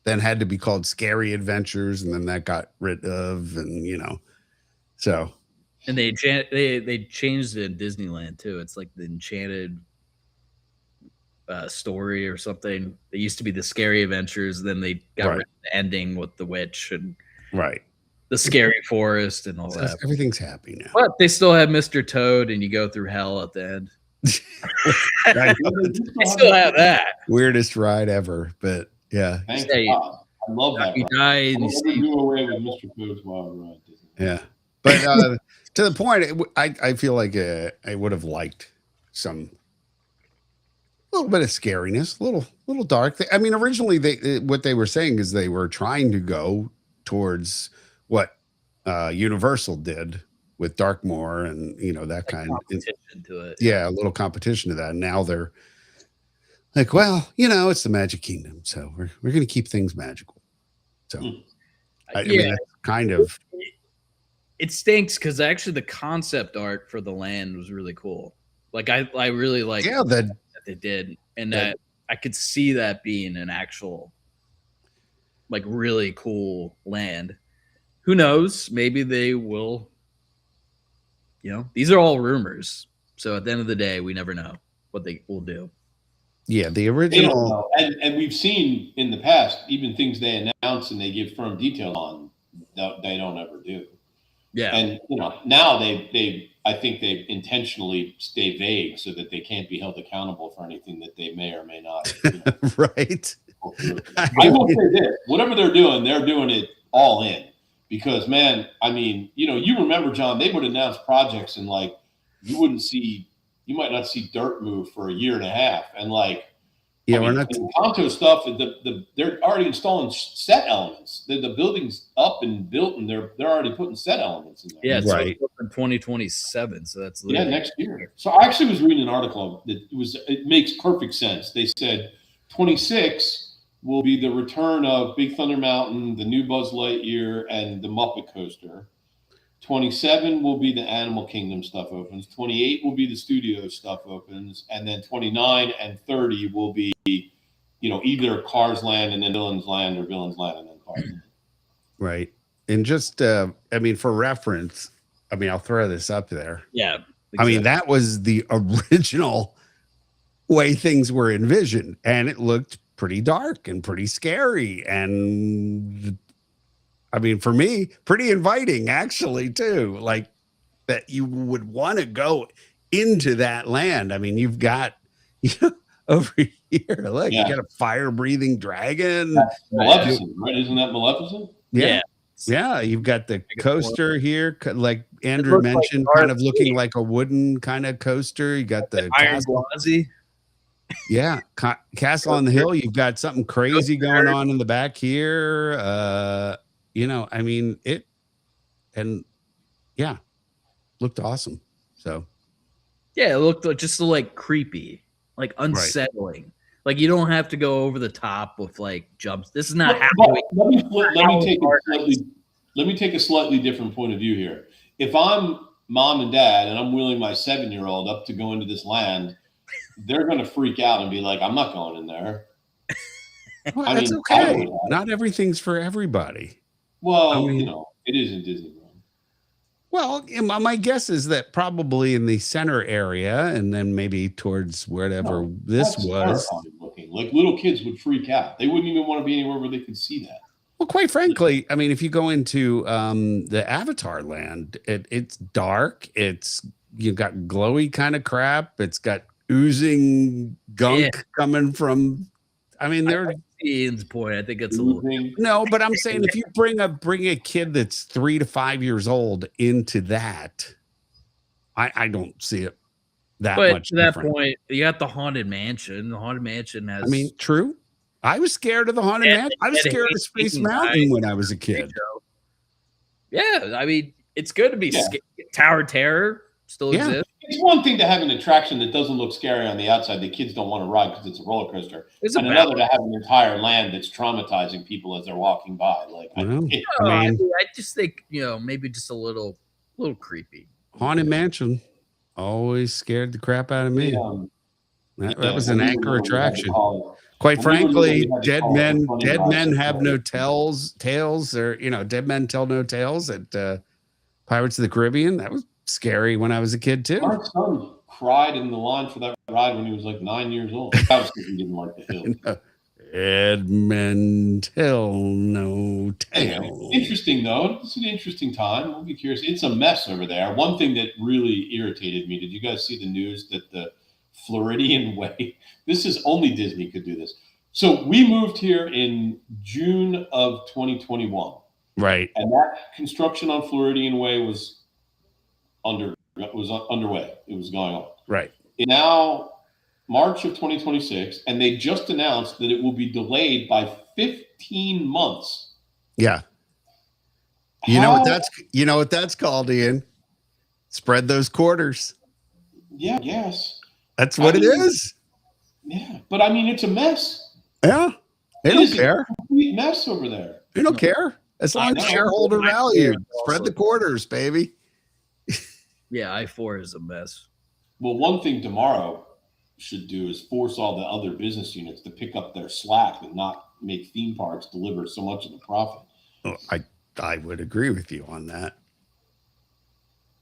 then had to be called Scary Adventures, and then that got rid of, and so. And they changed it in Disneyland too. It's like the Enchanted story or something. They used to be the Scary Adventures, then they got rid of the ending with the witch and the Scary Forest and all that. Everything's happy now, but they still have Mr. Toad, and you go through hell at the end. They still have that weirdest ride ever, but yeah. Thank God. I love that. He died. Do away with Mr. Toad's Wild Ride. Yeah, but to the point, I feel like I would have liked some. A little bit of scariness, a little dark. I mean, originally what they were saying is they were trying to go towards what Universal did with Darkmoor and that kind of competition to it. Yeah, a little competition to that. And now they're like, well, it's the Magic Kingdom, so we're going to keep things magical. So I mean, that's kind of. It stinks because actually the concept art for the land was really cool. Like I really like. Yeah, that they did, and that I could see that being an actual, like, really cool land. who knows? Maybe they will. These are all rumors. So at the end of the day, we never know what they will do. Yeah, the They don't original. know. And we've seen in the past, even things they announce and they give firm detail on, that they don't ever do. Yeah. And now I think they intentionally stay vague so that they can't be held accountable for anything that they may or may not. Right. I will say this: whatever they're doing it all in. Because man, I mean, you remember, John, they would announce projects and like you might not see dirt move for a year and a half, and like. Yeah, we're not. Conto stuff. They're already installing set elements. The building's up and built, and they're already putting set elements in there. Yeah, it's right. in 2027. So that's next year. So I actually was reading an article that it makes perfect sense. They said 26 will be the return of Big Thunder Mountain, the new Buzz Lightyear, and the Muppet Coaster. 27 will be the Animal Kingdom stuff opens. 28 will be the studio stuff opens. And then 29 and 30 will be, either Cars Land and then Villains Land or Villains Land and then Cars Land. Right. And just, for reference, I'll throw this up there. Yeah. Exactly. That was the original way things were envisioned. And it looked pretty dark and pretty scary. And for me, pretty inviting, actually, too. Like that you would want to go into that land. You've got, over here, look, you got a fire-breathing dragon. That's Maleficent, right? Isn't that Maleficent? Yeah. Yeah, you've got the coaster here, like Andrew mentioned, kind of looking like a wooden kind of coaster. You got the castle. Yeah, Castle on the Hill. You've got something crazy going on in the back here. Looked awesome. So, yeah, it looked just like creepy, like unsettling. Right. Like you don't have to go over the top with like jumps. This is not happening. Let me take a slightly different point of view here. If I'm mom and dad and I'm wheeling my 7-year-old up to go into this land, they're going to freak out and be like, "I'm not going in there." Well, that's okay. Not everything's for everybody. Well, it isn't Disney World. Well, my guess is that probably in the center area and then maybe towards wherever this was. Looking. Like little kids would freak out. They wouldn't even want to be anywhere where they could see that. Well, quite frankly, if you go into the Avatar land, it's dark. You've got glowy kind of crap. It's got oozing gunk coming from. Ian's point. I think it's a little. No, but I'm saying if you bring a kid that's 3 to 5 years old into that, I don't see it that much. But to that point, you got the Haunted Mansion. The Haunted Mansion has. True. I was scared of the Haunted Mansion. I was scared of Space Mountain when I was a kid. Yeah, it's good to be scared. Tower Terror still exists. It's one thing to have an attraction that doesn't look scary on the outside that kids don't want to ride because it's a roller coaster. And another to have an entire land that's traumatizing people as they're walking by. Like, I just think, maybe just a little creepy. Haunted Mansion always scared the crap out of me. That was an anchor attraction. Quite frankly, dead men have no tails, or dead men tell no tales at Pirates of the Caribbean. That was scary when I was a kid too. My son cried in the line for that ride when he was like 9 years old. That was because he didn't like the hill. Dead men tell no tales. Anyway, interesting though. It's an interesting time. We'll be curious. It's a mess over there. One thing that really irritated me. Did you guys see the news that the Floridian Way? This is only Disney could do this. So we moved here in June of 2021. Right. And that construction on Floridian Way was underway. It was going on. Right. Now, March of 2026, and they just announced that it will be delayed by 15 months. Yeah. You know what that's called, Ian? Spread those quarters. Yeah, yes. That's what it is. Yeah, but it's a mess. Yeah. They don't care. It's a complete mess over there. They don't care. As long as shareholder value. Spread the quarters, baby. Yeah, I-4 is a mess. Well, one thing tomorrow should do is force all the other business units to pick up their slack and not make theme parks deliver so much of the profit. I I would agree with you on that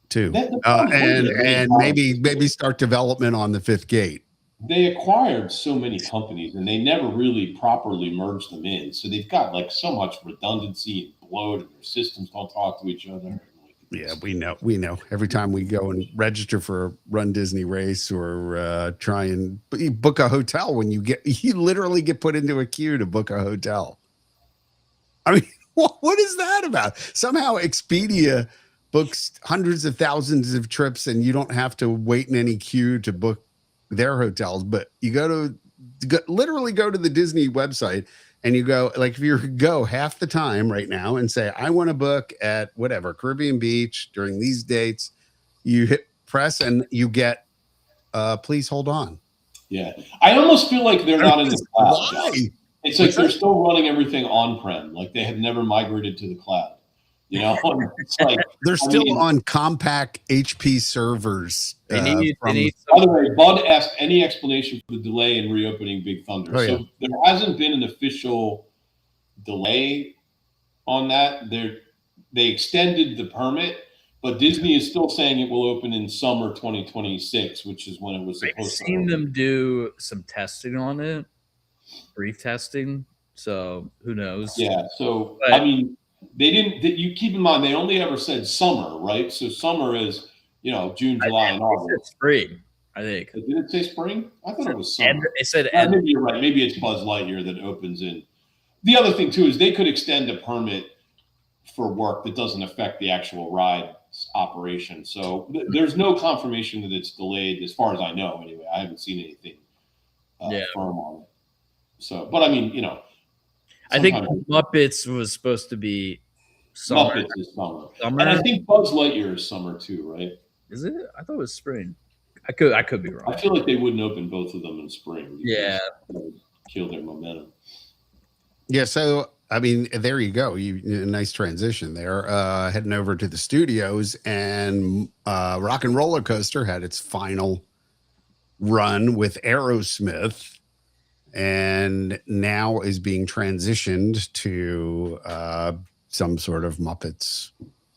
too. That And maybe start development on the fifth gate. They acquired so many companies and they never really properly merged them in. So they've got like so much redundancy and bloat, and their systems don't talk to each other. Yeah, we know. Every time we go and register for a Run Disney race or try and book a hotel, you literally get put into a queue to book a hotel. I mean, what is that about? Somehow Expedia books hundreds of thousands of trips and you don't have to wait in any queue to book their hotels, but you literally go to the Disney website and you go, like, if you go half the time right now and say, I want to book at whatever, Caribbean Beach during these dates, you hit press and you get, please hold on. Yeah. I almost feel like they're not in the cloud. Why? It's like they're still running everything on-prem. Like they have never migrated to the cloud. You know, it's like they're still on compact HP servers. By the way, Bud asked any explanation for the delay in reopening Big Thunder. So there hasn't been an official delay on that. They extended the permit, but Disney is still saying it will open in summer 2026, which is when it was supposed to. I've seen them do some testing on it, brief testing. So who knows? Yeah. So I mean, they didn't. You keep in mind they only ever said summer, right? So summer is June, July, and August. Spring, I think. Did it say spring? I thought it was summer. It said maybe you're right. Maybe it's Buzz Lightyear that opens in. The other thing too is they could extend a permit for work that doesn't affect the actual ride operation. So there's no confirmation that it's delayed, as far as I know. Anyway, I haven't seen anything firm on it. So, but I mean, I think Muppets was supposed to be summer. Muppets is summer. And I think Buzz Lightyear is summer too, right? Is it? I thought it was spring. I could be wrong. I feel like they wouldn't open both of them in spring. Yeah. That would kill their momentum. Yeah, so I mean, there you go. A nice transition there. Heading over to the studios, and Rock and Roller Coaster had its final run with Aerosmith, and now is being transitioned to some sort of Muppets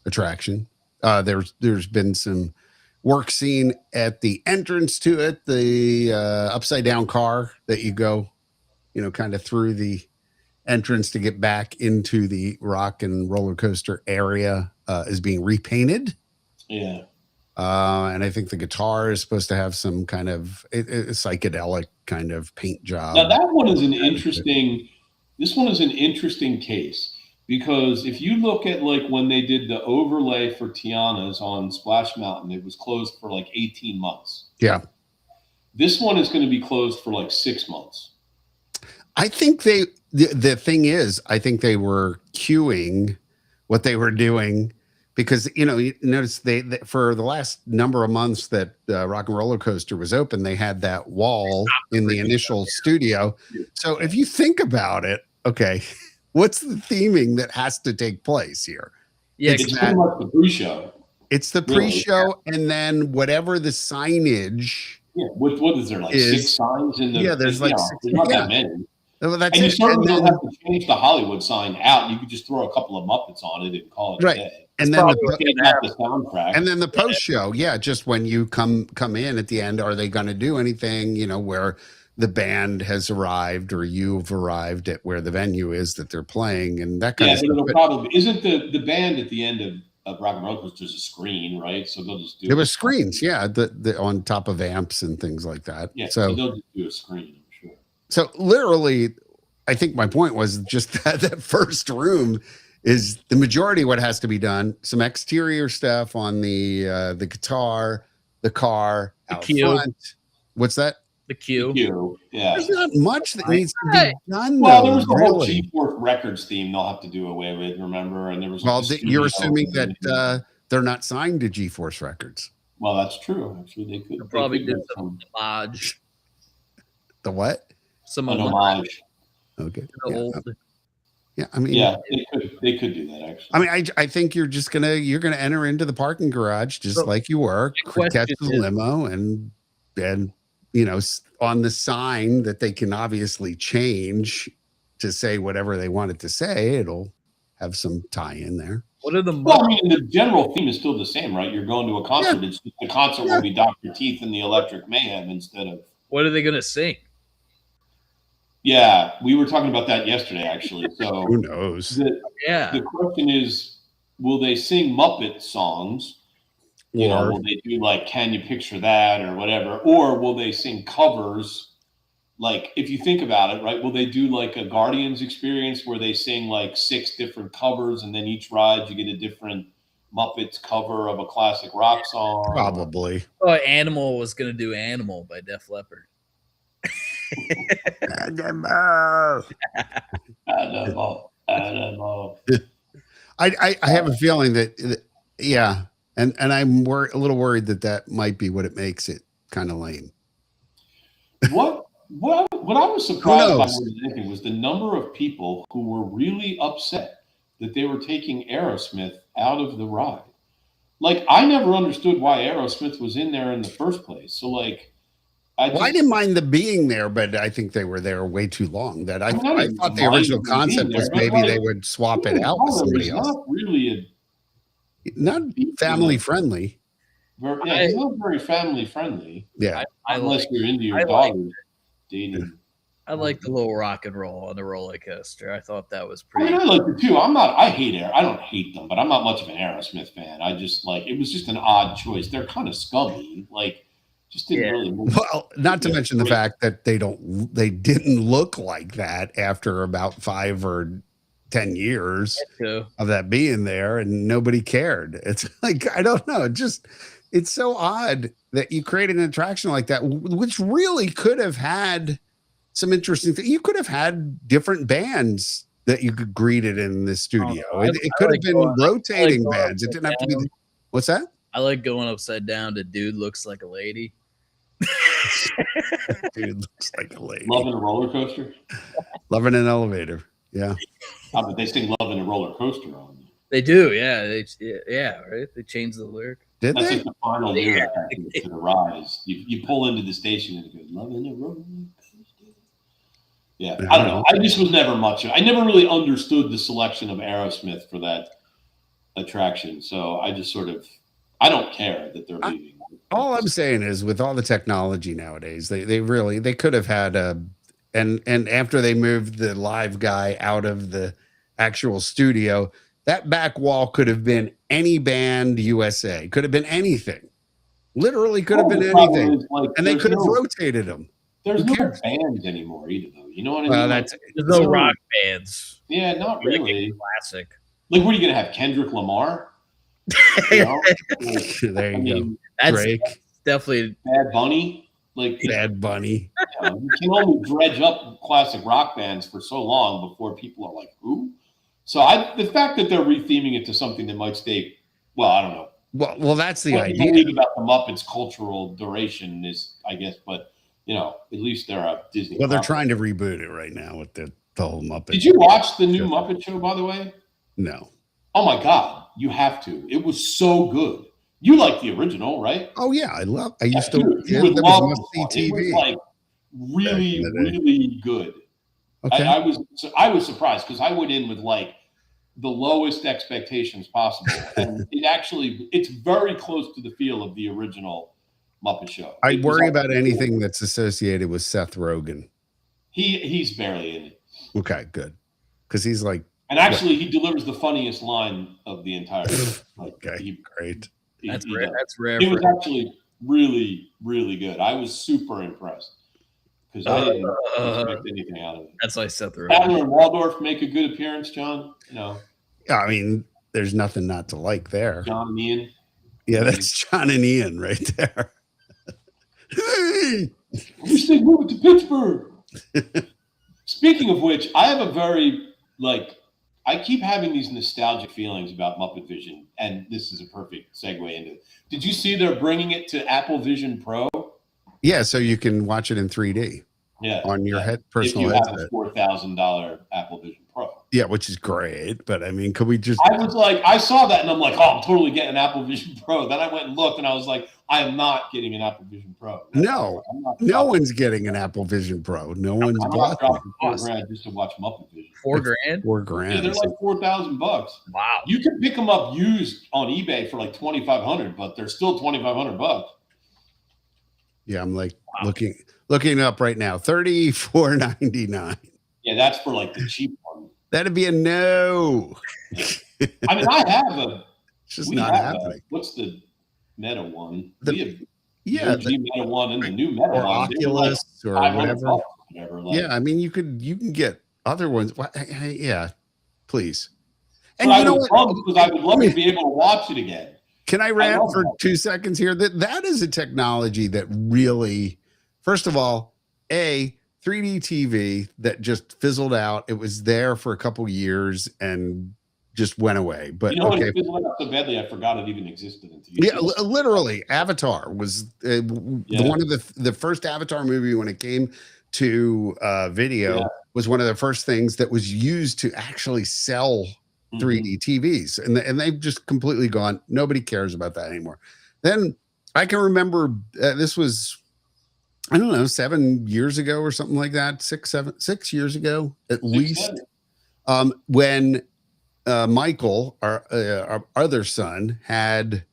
attraction. There's been some work seen at the entrance to it, the upside down car that you go, kind of through the entrance to get back into the Rock and Roller Coaster area is being repainted. Yeah. And I think the guitar is supposed to have some kind of a psychedelic kind of paint job. Now that one is this one is an interesting case, because if you look at like when they did the overlay for Tiana's on Splash Mountain, it was closed for like 18 months. Yeah. This one is going to be closed for like 6 months. I think the thing is, I think they were cueing what they were doing, because, you notice they for the last number of months that Rock and Roller Coaster was open, they had that wall in the initial studio. So if you think about it, okay, what's the theming that has to take place here? Yeah, it's pretty much the pre-show. It's the pre-show, and then whatever the signage. Yeah, what is there, like 6 signs in the? Yeah, there's like there's not that many. Well, that's and you it. certainly don't have to change the Hollywood sign out. You could just throw a couple of Muppets on it and call it a day. And then the soundtrack. And then the post show, just when you come in at the end, are they going to do anything? Where the band has arrived or you've arrived at where the venue is that they're playing, and that kind of stuff. But probably isn't the band at the end of Rock and Roll Coaster, there's a screen, right? So they'll just do. There was screens, the on top of amps and things like that. Yeah, so they'll just do a screen. So literally, I think my point was just that first room is the majority of what has to be done. Some exterior stuff on the guitar, the car, out front. What's that? The queue. Yeah. There's not much that needs to be done. Well, there was the whole G-Force Records theme they'll have to do away with, remember? And there was you're assuming that they're not signed to G-Force Records. Well, that's true. Actually, they could probably do some homage. The what? Some homage. Okay. Yeah, I mean, they could do that actually. I mean, I think you're gonna enter into the parking garage just like you were, catch the limo, and on the sign that they can obviously change to say whatever they want it to say, it'll have some tie in there. What are the Well, I mean, the general theme is still the same, right? You're going to a concert. It's the concert will be Dr. Teeth and the Electric Mayhem instead of. What are they going to sing? Yeah, we were talking about that yesterday, actually. So who knows? The question is, will they sing Muppet songs? Will they do like "Can You Picture That" or whatever, or will they sing covers? Like, if you think about it, right? Will they do like a Guardians experience where they sing like 6 different covers, and then each ride you get a different Muppets cover of a classic rock song? Probably. Oh, Animal was going to do "Animal" by Def Leppard. Animal. I have a feeling that and I'm a little worried that might be what it makes it kind of lame. What I was surprised by more than anything was the number of people who were really upset that they were taking Aerosmith out of the ride. Like, I never understood why Aerosmith was in there in the first place. So, like, I didn't mind them being there, but I think they were there way too long. That I thought the original concept was maybe they would swap it out with somebody else. Not really not family friendly. It's not very family friendly. Yeah, unless you're into your daughter dating. I like the little rock and roll on the roller coaster. I thought that was pretty. I mean, I like it too. I don't hate them, but I'm not much of an Aerosmith fan. I just it was just an odd choice. They're kind of scummy. Like, just didn't really move. Well, not to mention the fact that they didn't look like that after about 5 or 10 years of that being there, and nobody cared. It's like, I don't know. It's so odd that you created an attraction like that, which really could have had some interesting things. You could have had different bands that you could greet it in the studio. It could have been rotating bands. It didn't have to be. What's that? I like going upside down to Dude Looks Like a Lady. Dude looks like a lady. Love in a roller coaster. Love in an elevator. Yeah. But they sing "Love in a Roller Coaster" on. They do, yeah. Right. They changed the lyric. That's like the final lyric to the rise. You pull into the station and it goes, "Love in a roller coaster." Yeah, I don't know. I just was never much. I never really understood the selection of Aerosmith for that attraction. So I just I don't care that they're leaving. All I'm saying is, with all the technology nowadays, they could have had and after they moved the live guy out of the actual studio, that back wall could have been any band USA. Could have been anything. Literally could have been anything. And they could have rotated them. There's no bands anymore either, though. You know what I mean? Well, there's no rock bands. Yeah, not really. Classic. Like, what are you going to have? Kendrick Lamar? There you go. That's Drake. Definitely Bad Bunny. Like Bad Bunny. You can only dredge up classic rock bands for so long before people are like, who? So the fact that they're retheming it to something that might stay, well, I don't know. Well, that's the idea. What I believe about the Muppets' cultural duration is, I guess, but at least they're a Disney. Well, they're trying to reboot it right now with the whole Muppet. Did you watch the new Muppet Show, by the way? No. Oh my God, you have to. It was so good. You like the original, right? Oh yeah, I used to. You would love it. It was like really, really good. Okay. I was surprised because I went in with like the lowest expectations possible, and it's very close to the feel of the original Muppet Show. I worry about anything that's associated with Seth Rogen. He's barely in it. Okay, good, because he's like. And actually, he delivers the funniest line of the entire show. Okay, great. That's rare. That's rare. It was actually really, really good. I was super impressed because I didn't expect anything out of it. That's why Seth Rogen. Statler and Waldorf make a good appearance, John. Yeah, I mean, there's nothing not to like there. John and Ian. Yeah, that's John and Ian right there. Hey, we should move to Pittsburgh. Speaking of which, I have a very I keep having these nostalgic feelings about Muppet Vision, and this is a perfect segue into it. Did you see they're bringing it to Apple Vision Pro? Yeah, so you can watch it in 3D. Yeah, on your personal if you headset. have a $4,000 Apple Vision Pro. Yeah, which is great. But I mean, could we just? I was like, I saw that and I'm like, oh, I'm totally getting an Apple Vision Pro. Then I went and looked and I was like, I am not getting an Apple Vision Pro. No, no one's getting an Apple Vision Pro. No one's bought dropping $4,000 just to watch Muppet Vision. $4,000? $4,000. Yeah, they're like $4,000. Wow. You can pick them up used on eBay for like $2,500, but they're still $2,500. Yeah, I'm like looking up right now. $34.99. Yeah, that's for like the cheap one. That'd be a no. I mean, I have a. It's just not happening. What's the Meta one? The Meta one and the new Meta or one. Oculus or whatever. Like, yeah, I mean, you can get other ones. Yeah, please. And you know what? Because I would love to be able to watch it again. Can I rant for 2 seconds here? That is a technology that really, first of all, 3D TV that just fizzled out. It was there for a couple years and just went away. But you know, it fizzled out so badly, I forgot it even existed. Literally, Avatar was one of the first Avatar movie when it came to video was one of the first things that was used to actually sell 3D TVs, and they've just completely gone. Nobody cares about that anymore. Then I can remember this was, I don't know, 7 years ago or something like that, 6 years ago at least, when Michael, our other son, had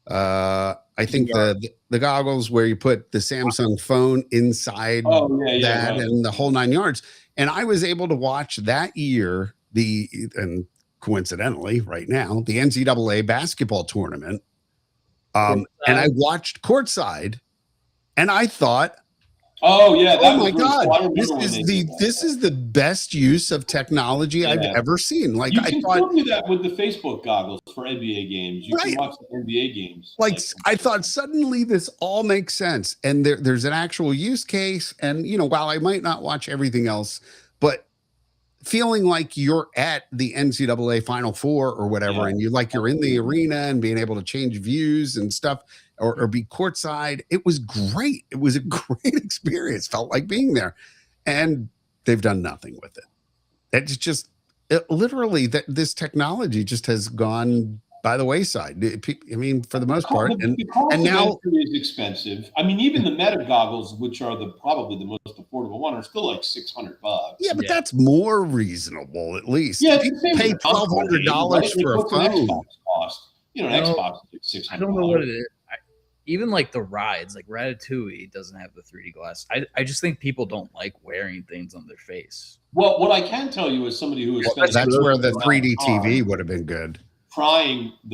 I think the goggles where you put the Samsung phone inside and the whole 9 yards. And I was able to watch that year and coincidentally right now the NCAA basketball tournament. And I watched courtside, and I thought, oh yeah, oh my God, this is the best use of technology I've ever seen. Like, you can still do that with the Facebook goggles for NBA games. You can watch the NBA games. Like I thought suddenly this all makes sense, and there's an actual use case. And while I might not watch everything else, but feeling like you're at the NCAA Final Four or whatever, and you're in the arena and being able to change views and stuff, or be courtside. It was great. It was a great experience. Felt like being there, and they've done nothing with it. It's just literally that this technology just has gone by the wayside. I mean, for the most part, and now is expensive. I mean, even the Meta goggles, which are probably the most affordable one, are still like $600. Yeah, but that's more reasonable, at least. Yeah, you pay $1,200 for a phone. Xbox cost. An Xbox is like $600. I don't know what it is. Even like the rides, like Ratatouille doesn't have the 3D glass. I just think people don't like wearing things on their face. Well, what I can tell you is somebody who is that's where the 3D TV would have been good. One of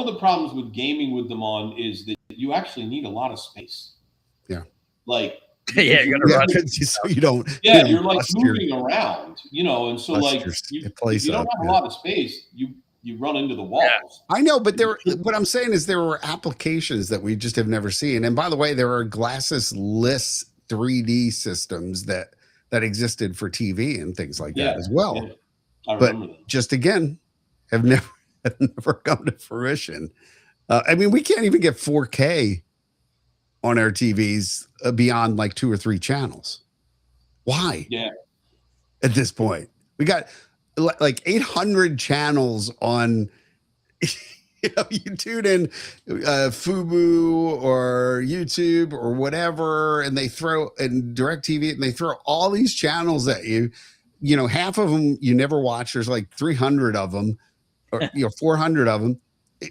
the problems with gaming with them on is that you actually need a lot of space. Yeah. Like you gotta run so you don't. Yeah, you're like moving around, and so like you don't have a lot of space. You run into the walls. Yeah. I know, but what I'm saying is there were applications that we just have never seen. And by the way, there are glasses-less 3D systems that existed for TV and things like that as well. Yeah. I remember them. Just again, have never come to fruition. I mean, we can't even get 4K on our TVs beyond like 2 or 3 channels. Why? Yeah. At this point, we got like 800 channels on. You tune in Fubo or YouTube or whatever, and they throw in DirecTV, and they throw all these channels at you. Half of them you never watch. There's like 300 of them, or 400 of them.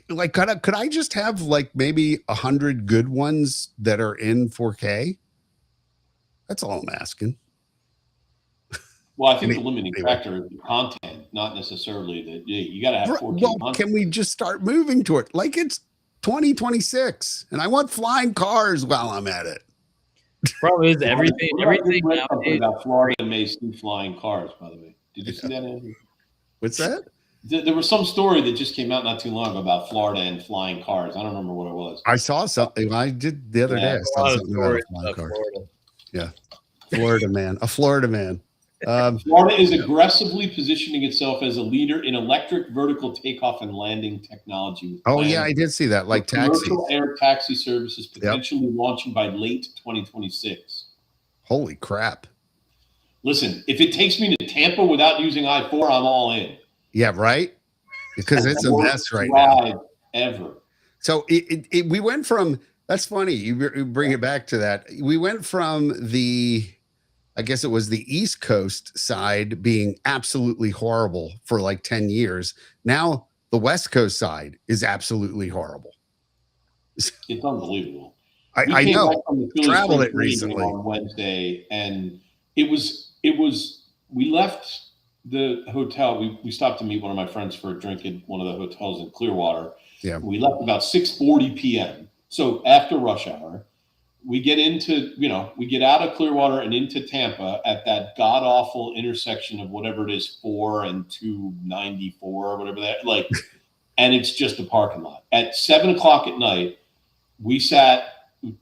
Like, could I just have like maybe 100 good ones that are in 4K? That's all I'm asking. Well, I think the limiting factor is the content, not necessarily that you got to have 4K. Well, can we just start moving toward like it's 2026, and I want flying cars while I'm at it? Problem is everything nowadays. About Florida may see flying cars. By the way, did you see that, Andrew? What's that? There was some story that just came out not too long ago about Florida and flying cars. I don't remember what it was. I saw something. I did the other day. I saw something about flying cars. Yeah, Florida man, a Florida man. Florida is aggressively positioning itself as a leader in electric vertical takeoff and landing technology. Oh yeah, I did see that. Like commercial air taxi services potentially launching by late 2026. Holy crap! Listen, if it takes me to Tampa without using I-4, I'm all in. Yeah, right. Because it's a mess right now. Ever. So we went from, that's funny. You bring it back to that. We went from I guess it was the East Coast side being absolutely horrible for like 10 years. Now the West Coast side is absolutely horrible. It's unbelievable. I know. Traveled it recently on Wednesday, and it was. We left the hotel. We stopped to meet one of my friends for a drink at one of the hotels in Clearwater. Yeah. We left about 6:40 p.m. So after rush hour, we get we get out of Clearwater and into Tampa at that god awful intersection of whatever it is, 4 and 294 or whatever that like, and it's just a parking lot. At 7:00 at night, we sat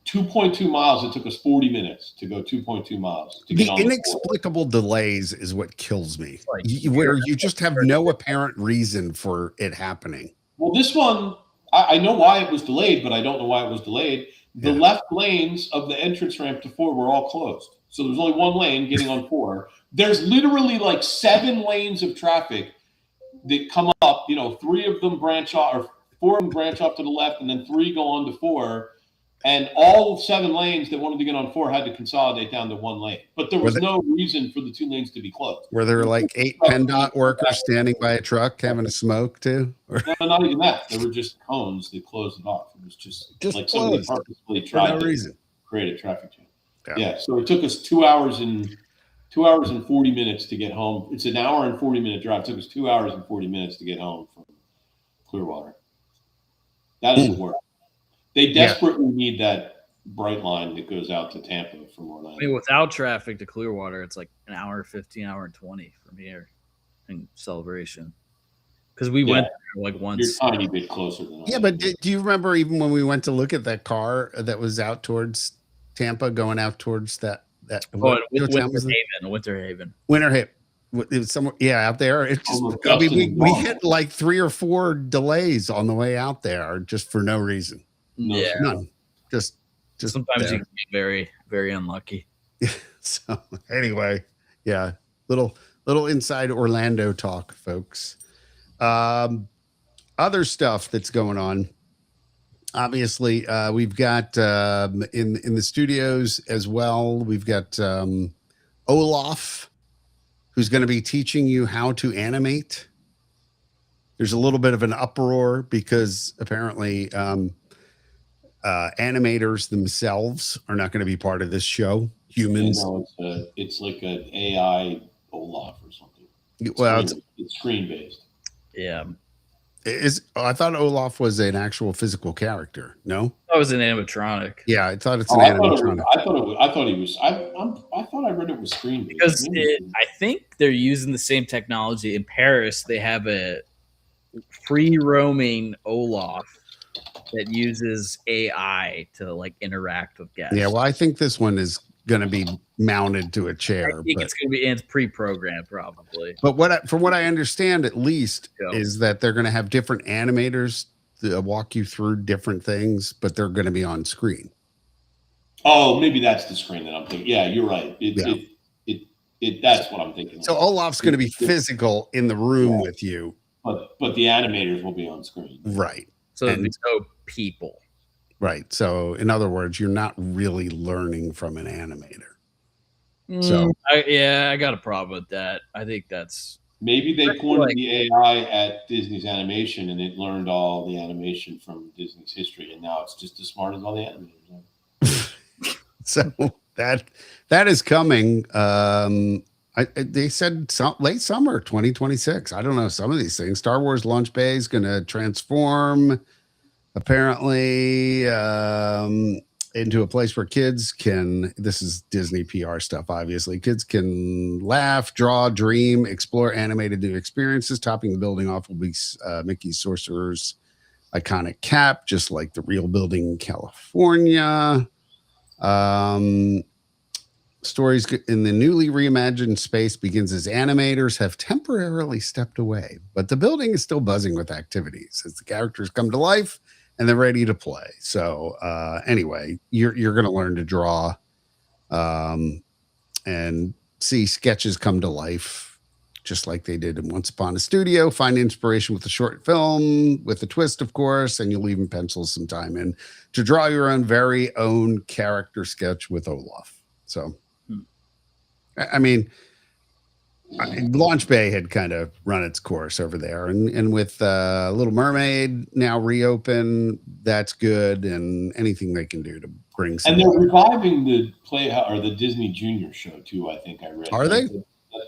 2.2 miles. It took us 40 minutes to go 2.2 miles. The inexplicable delays is what kills me, where you just have no apparent reason for it happening. Well, this one, I know why it was delayed, but I don't know why it was delayed. The left lanes of the entrance ramp to 4 were all closed. So there's only one lane getting on 4. There's literally like 7 lanes of traffic that come up. 3 of them branch off, or 4 of them branch off to the left, and then 3 go on to 4. And all 7 lanes that wanted to get on 4 had to consolidate down to 1 lane. But there was no reason for the 2 lanes to be closed. Were there like 8 PennDOT workers standing by a truck having a smoke too? No, not even that. There were just cones that closed it off. It was just like somebody purposely tried to create a traffic jam. Yeah. So it took us 2 hours and 40 minutes to get home. It's an hour and 40-minute drive. It took us 2 hours and 40 minutes to get home from Clearwater. That is the worst. They desperately need that bright line that goes out to Tampa from Orlando. I mean, without traffic to Clearwater, it's like an hour 15, hour and 20 from here in Celebration. Because we went there like once. You're a tiny bit closer than Yeah, but do you remember even when we went to look at that car that was out towards Tampa, going out towards that Winter Haven. It was somewhere, out there. It's just, we hit like 3 or 4 delays on the way out there just for no reason. None. Just sometimes you can be very, very unlucky. So anyway, little inside Orlando talk, folks. Other stuff that's going on. Obviously, we've got in the studios as well. We've got Olaf, who's going to be teaching you how to animate. There's a little bit of an uproar because apparently animators themselves are not going to be part of this show. Humans. It's like an AI Olaf or something. It's screen based. Yeah. I thought Olaf was an actual physical character. No, that was an animatronic. Yeah, I thought it's an animatronic. I thought I read it was screen based because I think they're using the same technology in Paris. They have a free roaming Olaf that uses AI to like interact with guests. Yeah, well, I think this one is going to be mounted to a chair. I think it's going to be, and it's pre-programmed probably. But from what I understand, at least, is that they're going to have different animators to walk you through different things, but they're going to be on screen. Oh, maybe that's the screen that I'm thinking. Yeah, you're right. That's what I'm thinking. So Olaf's going to be physical in the room with you, but the animators will be on screen. Right. So there's no people. Right. So in other words, you're not really learning from an animator. So I got a problem with that. I think that's maybe they pointed the AI at Disney's animation and it learned all the animation from Disney's history, and now it's just as smart as all the animators. So that is coming. They said late summer 2026. I don't know some of these things. Star Wars Launch Bay is going to transform apparently into a place where kids can, this is Disney PR stuff, obviously, kids can laugh, draw, dream, explore animated new experiences. Topping the building off will be Mickey's Sorcerer's iconic cap, just like the real building in California. Stories in the newly reimagined space begins as animators have temporarily stepped away, but the building is still buzzing with activities as the characters come to life and they're ready to play. So anyway, you're going to learn to draw and see sketches come to life, just like they did in Once Upon a Studio. Find inspiration with a short film, with a twist, of course, and you'll even pencil some time in to draw your own very own character sketch with Olaf. So, I mean, Launch Bay had kind of run its course over there, and with Little Mermaid now reopen, that's good, and anything they can do to bring some. And they're reviving the or the Disney Junior show too. I think I read. Are they?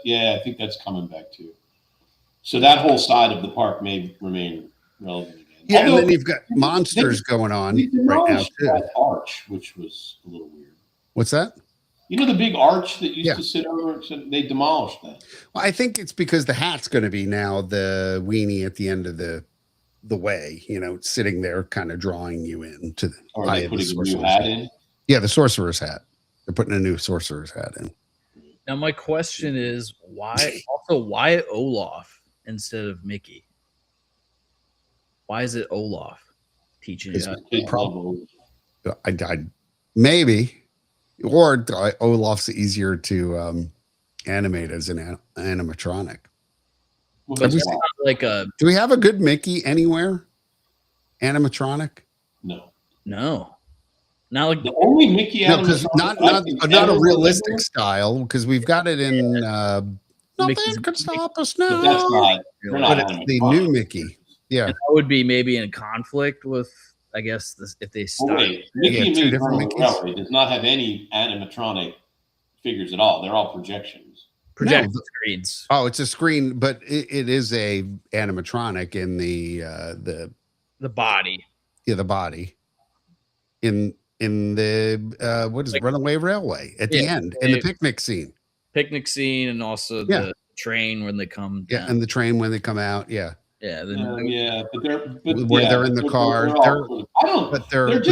Yeah, I think that's coming back too. So that whole side of the park may remain relevant again. Yeah, and then you've got monsters going on right now too. That arch, which was a little weird. What's that? You know the big arch that used to sit over? They demolished that. Well, I think it's because the hat's going to be now the weenie at the end of the way, sitting there kind of drawing you in to the Or are they putting a new hat in? Yeah, the sorcerer's hat. They're putting a new sorcerer's hat in. Now my question is why Olaf instead of Mickey? Why is it Olaf teaching you? Probably. I maybe. Or Olaf's easier to animate as an animatronic. Well, do we have a good Mickey anywhere? Animatronic? No. Not like the only Mickey animatronic. Not a realistic style, because we've got it in Nothing Can Stop Us Now. But that's not. But it's the new Mickey. Yeah. That would be maybe in conflict with, I guess, if they start. Mickey two different Mickeys does not have any animatronic figures at all. They're all projections. Projection screens. Oh, it's a screen, but it is a animatronic in the body. Yeah, the body. In the what is it, Runaway Railway at the end, in the picnic scene. Picnic scene, and also the train when they come down. Yeah, and the train when they come out. Yeah. Yeah, but they're in the car. They're the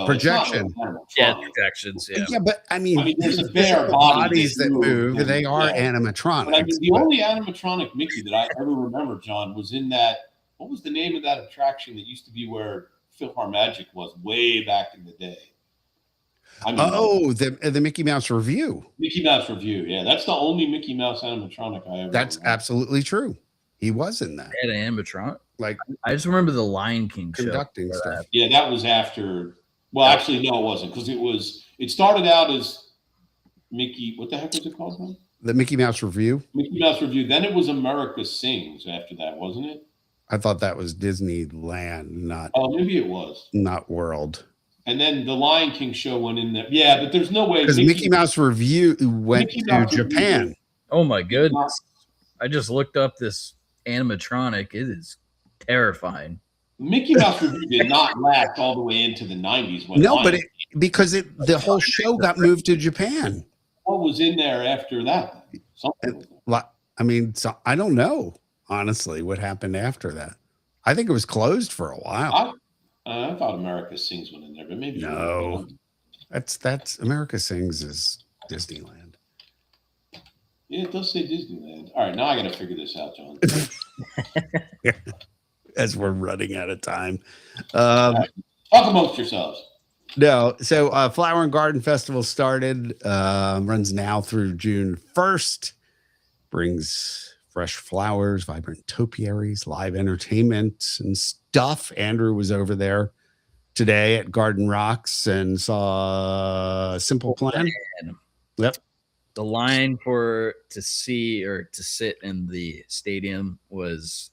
projection. Yeah, projections. Yeah. Yeah, but I mean there's a bare bodies that move. They are animatronics. But I mean, the only animatronic Mickey that I ever remember, John, was in that. What was the name of that attraction that used to be where PhilharMagic was way back in the day? I mean, the Mickey Mouse Revue. Mickey Mouse Revue. Yeah, that's the only Mickey Mouse animatronic I ever. That's remember. Absolutely true. He was in that. An animatronic. Like I just remember the Lion King conducting show. stuff. Yeah, that was after. Well, actually, no, it wasn't, because it started out as Mickey. What the heck was it called, man? The Mickey Mouse Revue. Mickey Mouse Revue. Then it was America Sings after that, wasn't it? I thought that was Disneyland, not. Oh, maybe it was. Not World. And then the Lion King show went in there. Yeah, but there's no way. Because Mickey Mouse Revue went to Japan. Oh my goodness! I just looked up this animatronic. It is terrifying. Mickey Mouse Revue did not last all the way into the 90s. Because the whole show got moved to Japan. What was in there after that? Something. I mean, I don't know, honestly, what happened after that. I think it was closed for a while. I thought America Sings went in there, but maybe no. That's America Sings is Disneyland. Yeah, it does say Disneyland. All right, now I got to figure this out, John. As we're running out of time. Talk amongst yourselves. No, so Flower and Garden Festival started, runs now through June 1st. Brings fresh flowers, vibrant topiaries, live entertainment and stuff. Andrew was over there today at Garden Rocks and saw Simple Plan. Yep. The line to see or to sit in the stadium was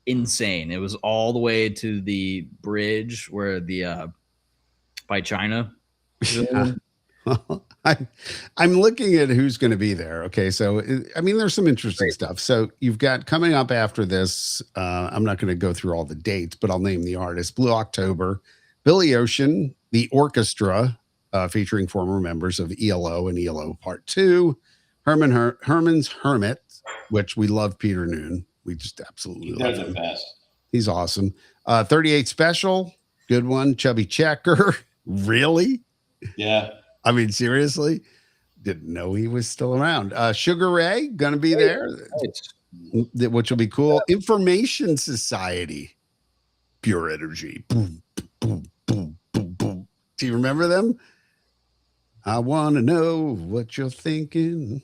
insane. It was all the way to the bridge where the by China. I'm looking at who's going to be there. Okay, so I mean, there's some interesting stuff. So you've got coming up after this. I'm not going to go through all the dates, but I'll name the artists: Blue October, Billy Ocean, the orchestra. Featuring former members of ELO and ELO Part 2, Herman's Hermit, which we love Peter Noon. We just absolutely love him. The best. He's awesome. 38 Special, good one. Chubby Checker, really? Yeah. I mean, seriously? Didn't know he was still around. Sugar Ray, gonna be there, which will be cool. Information Society, Pure Energy. Boom, boom, boom, boom, boom. Do you remember them? I want to know what you're thinking.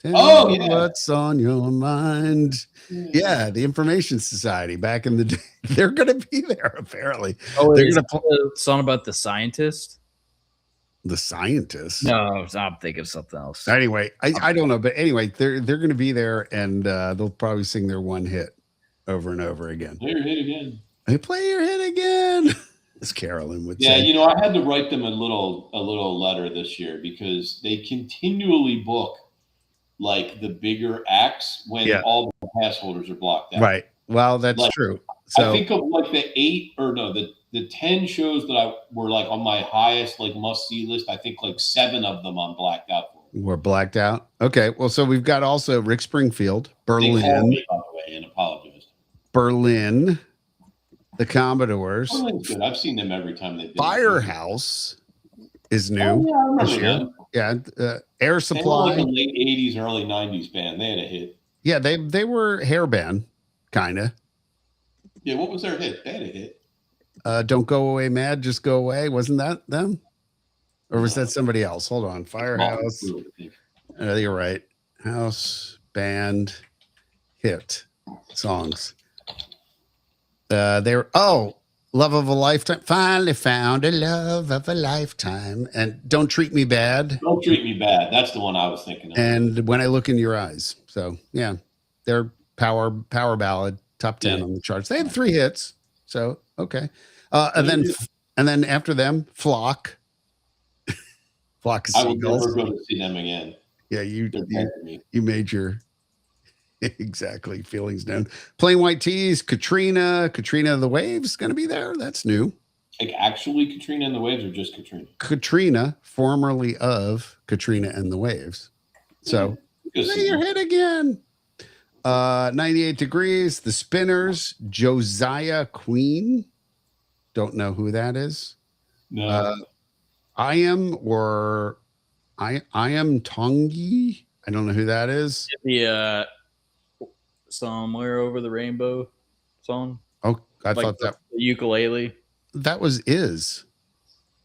Oh, Me yeah. what's on your mind. Yeah, the Information Society back in the day. They're going to be there, apparently. Oh, They're is going that to the song about the scientist? the scientists. No, I'm thinking of something else. Anyway, I don't know, but anyway, they're going to be there, and they'll probably sing their one hit over and over again. Play your hit again. Hey, play your hit again, as Carolyn would Yeah, say. you know, I had to write them a little letter this year because they continually book like the bigger acts when all the pass holders are blocked out. Right. Well, that's like, true. So I think of like the 10 shows that I were like on my highest like must see list. I think like 7 of them I'm blacked out for. We're blacked out. Okay. Well, so we've got also Rick Springfield, Berlin, They called me, by the way, and apologized. Berlin, the Commodores. Berlin's good. I've seen them every time they've been. Firehouse is new. Oh, yeah, I remember this year. them. Yeah, Air Supply. They were like a late 80s, early 90s band. They had a hit. Yeah, they were hair band, kind of. Yeah, what was their hit? They had a hit. Don't Go Away Mad, Just Go Away. Wasn't that them? Or was that somebody else? Hold on. Firehouse. You're right. House, band, hit, songs. Love of a Lifetime. Finally found a love of a lifetime. And Don't Treat Me Bad. Don't Treat Me Bad. That's the one I was thinking of. And When I Look in Your Eyes. So, yeah, they're power ballad, top 10 on the charts. They had 3 hits. So, okay. And then after them, Flock. Flock of Seagulls. I would never go to see them again. Yeah, you made your exactly feelings known. Plain White Tees, Katrina and the Waves going to be there. That's new. Like actually Katrina and the Waves, or just Katrina? Katrina, formerly of Katrina and the Waves. So play your hit again. 98 Degrees, The Spinners, Josiah Queen. Don't know who that is. No. I am Tongi. I don't know who that is. The Somewhere Over the Rainbow song. Oh, I thought that the ukulele. That was Is.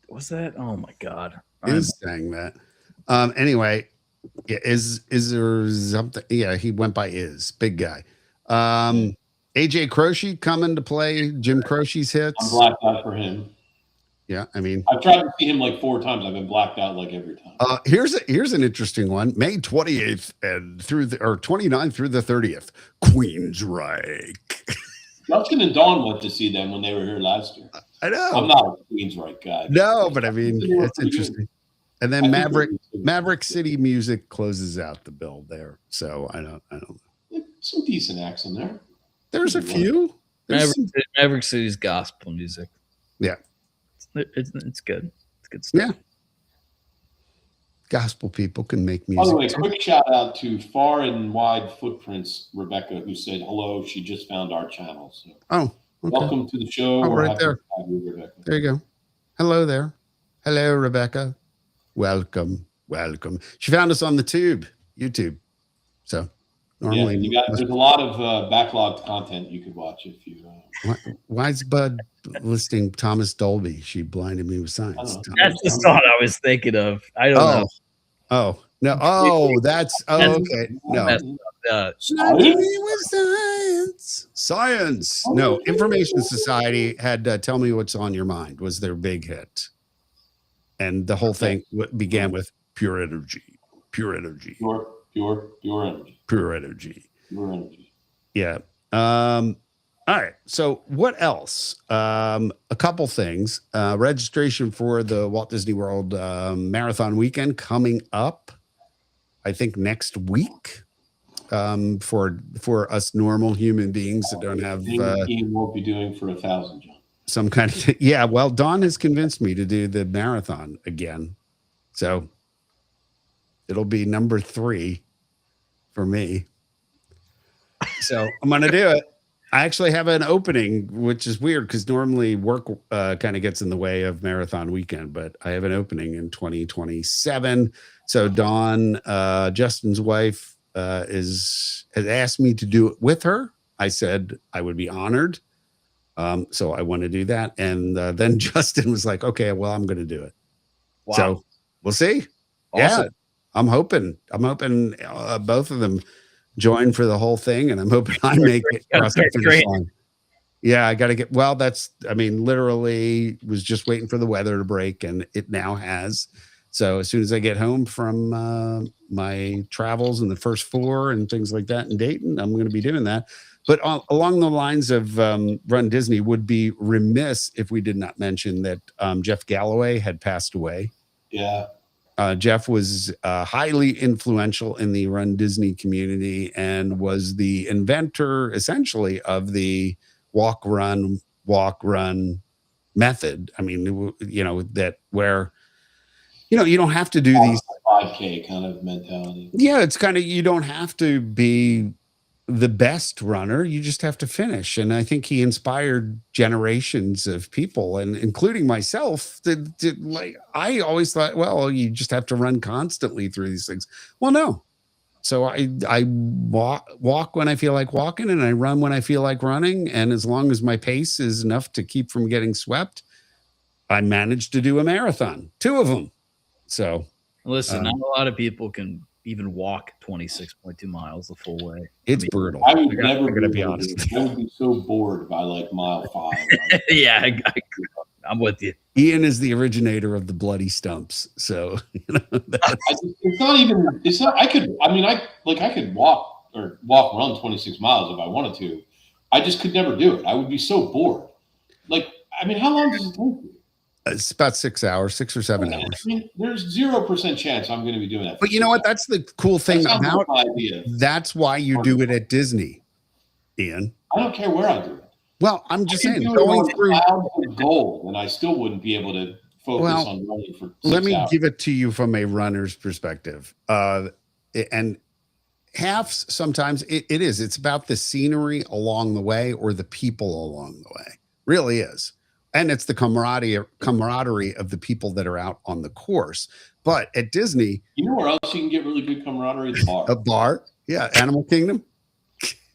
Was that? Oh my God. Is sang that. Anyway, yeah, is there something? Yeah, he went by Is. Big guy. AJ Croce coming to play Jim Croce's hits. I'm blacked out for him. Yeah, I mean, I've tried to see him like 4 times. I've been blacked out like every time. Here's an interesting one. May 28th and 29th through the 30th, Queensryche. Justin and Dawn went to see them when they were here last year. I know. I'm not a Queensryche guy. No, but I mean, it's interesting. And then Maverick City Music closes out the bill there. So I don't know. Some decent acts in there. There's a few. Maverick City's gospel music. Yeah. It's good. It's good stuff. Yeah. Gospel people can make music. By the way, quick shout out to Far and Wide Footprints, Rebecca, who said hello. She just found our channel. So okay. Welcome to the show. Right there. Rebecca. There you go. Hello there. Hello, Rebecca. Welcome. She found us on the YouTube. So normally there's a lot of backlogged content you could watch if you. Why is Bud listing Thomas Dolby? She blinded me with science. That's the song I was thinking of. I don't know. Oh no! Oh, that's okay. No, science. No, Information Society had "Tell Me What's on Your Mind" was their big hit, and the whole thing began with pure energy. Pure energy. Yeah. All right. So what else? A couple things. Registration for the Walt Disney World Marathon weekend coming up, I think next week. For us normal human beings that don't have he won't be doing for 1,000, John. Some kind of yeah. Well, Dawn has convinced me to do the marathon again, so it'll be number 3 for me. So I'm gonna do it. I actually have an opening, which is weird because normally work kind of gets in the way of marathon weekend, but I have an opening in 2027. So Dawn, Justin's wife, has asked me to do it with her. I said I would be honored. So I want to do that. And then Justin was like, okay, well, I'm going to do it. Wow. So we'll see. Awesome. Yeah, I'm hoping both of them join for the whole thing, and I'm hoping I make it across the finish line. Yeah, I got to get, well, literally was just waiting for the weather to break, and it now has. So as soon as I get home from my travels in the first 4 and things like that in Dayton, I'm going to be doing that. But along the lines of Run Disney, would be remiss if we did not mention that Jeff Galloway had passed away. Yeah. Jeff was highly influential in the Run Disney community and was the inventor, essentially, of the walk, run method. I mean, that where, you don't have to do these 5K kind of mentality. Yeah, it's kind of, you don't have to be the best runner. You just have to finish. And I think he inspired generations of people, and including myself. I always thought, well, you just have to run constantly through these things. Well, no. So I walk when I feel like walking, and I run when I feel like running. And as long as my pace is enough to keep from getting swept, I managed to do a marathon, 2 of them. So listen, not a lot of people can even walk 26.2 miles the full way. It's brutal. I would never going to be honest. I would be so bored by like mile 5. Yeah, I'm with you. Ian is the originator of the bloody stumps. So, it's not even, it's not, I could walk or run 26 miles if I wanted to. I just could never do it. I would be so bored. How long does it take you? It's about 6 hours, 6 or 7 hours. I mean, there's 0% chance I'm going to be doing that. But you know what? That's the cool thing about it. That's why you do it at Disney, Ian. I don't care where I do it. Well, I'm just saying, going through gold, and I still wouldn't be able to focus on running for 6 let me hours. give it to you from a runner's perspective. And halves, sometimes it is. It's about the scenery along the way or the people along the way. Really is. And it's the camaraderie of the people that are out on the course. But at Disney, you know where else you can get really good camaraderie? The bar. A bar, yeah, Animal Kingdom.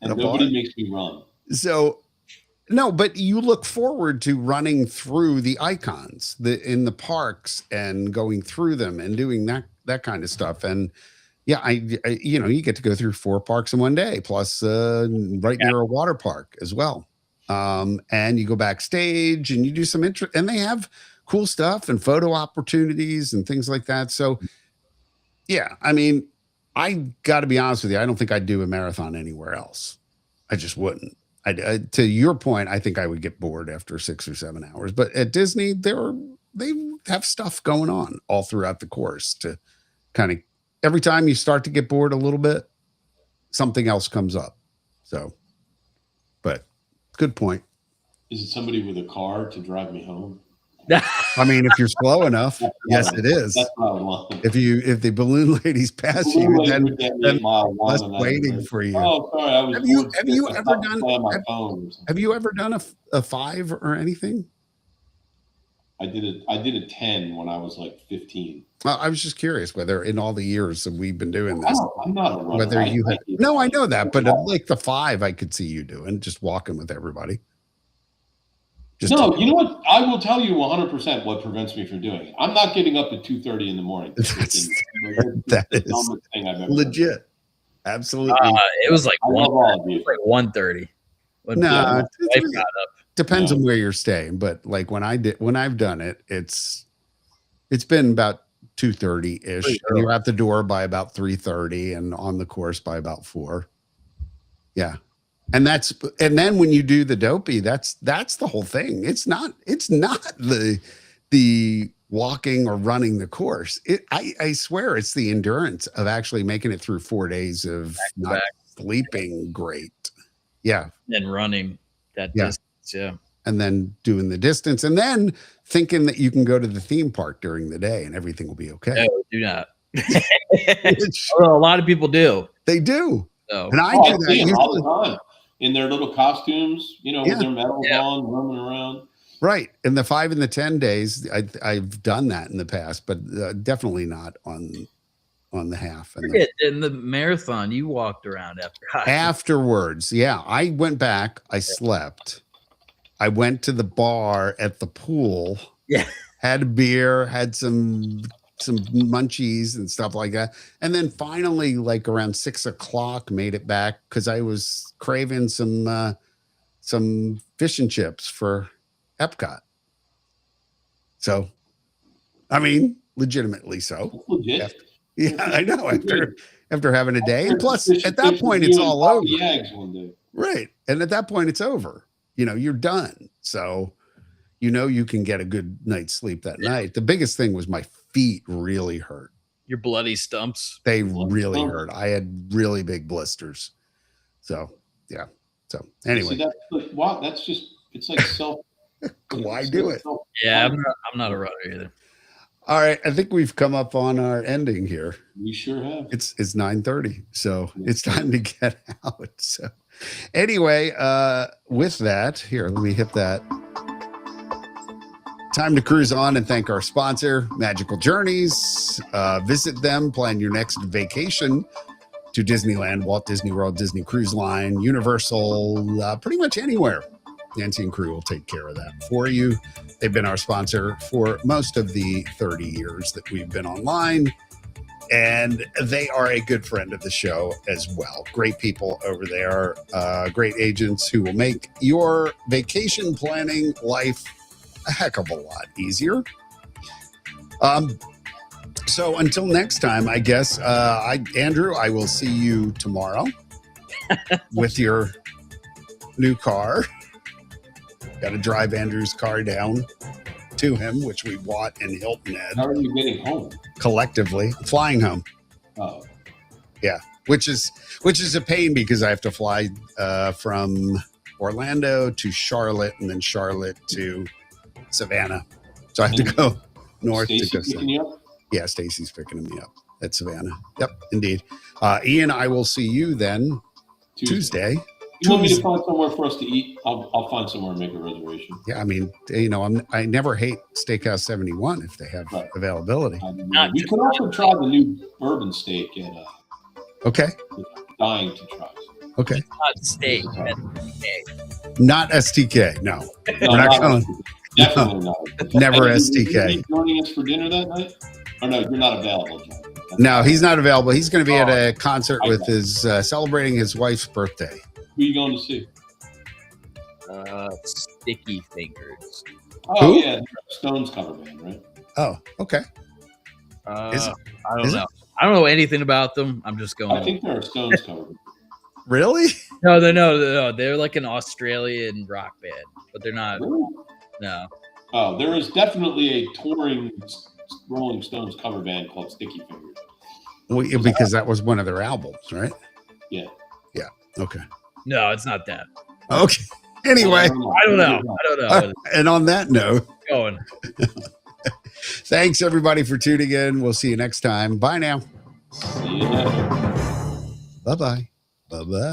And nobody makes me run. So, no, but you look forward to running through the icons in the parks and going through them and doing that kind of stuff. And yeah, I you get to go through 4 parks in one day, plus right near a water park as well. And you go backstage and you do some and they have cool stuff and photo opportunities and things like that. So yeah, I mean, I got to be honest with you. I don't think I'd do a marathon anywhere else. I just wouldn't. To your point, I think I would get bored after 6 or 7 hours, but at Disney, they have stuff going on all throughout the course to kind of, every time you start to get bored a little bit, something else comes up. So, but good point. Is it somebody with a car to drive me home? I mean, if you're slow enough, yes, it is. That's what I would want. If the balloon ladies pass you, then less waiting for you. Oh, sorry. Have you ever done a 5 or anything? I did a 10 when I was like 15. I was just curious whether in all the years that we've been doing this, I'm not a runner. Whether you had, no, I know that, but like the 5, I could see you doing, just walking with everybody. You know what? I will tell you 100% what prevents me from doing it. I'm not getting up at 2:30 in the morning. That is legit. Absolutely. It was like 1:30. No, depends on where you're staying, but like when I've done it, it's been about 2:30 ish. And you're at the door by about 3:30 and on the course by about 4. Yeah. And then when you do the dopey, that's the whole thing. It's not the walking or running the course. I swear it's the endurance of actually making it through 4 days of not sleeping great. Yeah. And running that distance. Yeah. And then doing the distance and then thinking that you can go to the theme park during the day and everything will be okay. No, do not. Well, a lot of people do. They do. So, and I do that all the time. In their little costumes, with their medals on, roaming around. Right. In the 5 and the 10 days, I've done that in the past, but definitely not on the half. And in the marathon, you walked around afterwards. Yeah. I went back. I slept. I went to the bar at the pool. Yeah. Had a beer, had some some munchies and stuff like that. And then finally, like around 6 o'clock, made it back because I was craving some fish and chips for Epcot. So, I mean, legitimately so. Legit. Yeah, I know. After having a day, and plus at that point it's all over. Right, and at that point it's over. You're done. So, you can get a good night's sleep that night. The biggest thing was my feet really hurt. Your bloody stumps. They really hurt. I had really big blisters. So, yeah. So anyway, that's just it's like self. Why do it? Yeah, I'm not a runner either. All right, I think we've come up on our ending here. We sure have. It's 9:30, so it's time to get out. So anyway, with that, here, let me hit that. Time to cruise on and thank our sponsor, Magical Journeys. Visit them, plan your next vacation to Disneyland, Walt Disney World, Disney Cruise Line, Universal, pretty much anywhere. Nancy and crew will take care of that for you. They've been our sponsor for most of the 30 years that we've been online, and they are a good friend of the show as well. Great people over there, great agents who will make your vacation planning life a heck of a lot easier. So until next time, I guess, Andrew, I will see you tomorrow with your new car. Got to drive Andrew's car down to him, which we bought in Hilton Head. How are you getting home? Collectively, flying home. Oh, yeah, which is a pain because I have to fly from Orlando to Charlotte and then Charlotte to Savannah. So I have to go north to go south. Yeah, Stacy's picking me up at Savannah. Yep, indeed. Ian, I will see you then Tuesday. You want me to find somewhere for us to eat? I'll find somewhere and make a reservation. Yeah, I mean, I never hate Steakhouse 71 if they have availability. We could also try the new bourbon steak at. Okay. Dying to try. Okay. Not steak. Not STK. No, we're not going. Definitely not. Never STK. Joining us for dinner that night? Oh no, you're not available, John. No, he's not available. He's going to be at a concert with his celebrating his wife's birthday. Who are you going to see? Sticky Fingers. Oh, yeah. Stones cover band, right? Oh, okay. I don't know. I don't know anything about them. I'm just going. I think they're a Stones cover band. Really? No. They're like an Australian rock band, but they're not. Really? No. Oh, there is definitely a touring Rolling Stones cover band called Sticky Fingers. Well, because that was one of their albums, right? Yeah. Yeah. Okay. No, it's not that. Okay. Anyway, I don't know. And on that note, Going. Thanks everybody for tuning in. We'll see you next time. Bye now. See you later. Bye-bye. Bye-bye.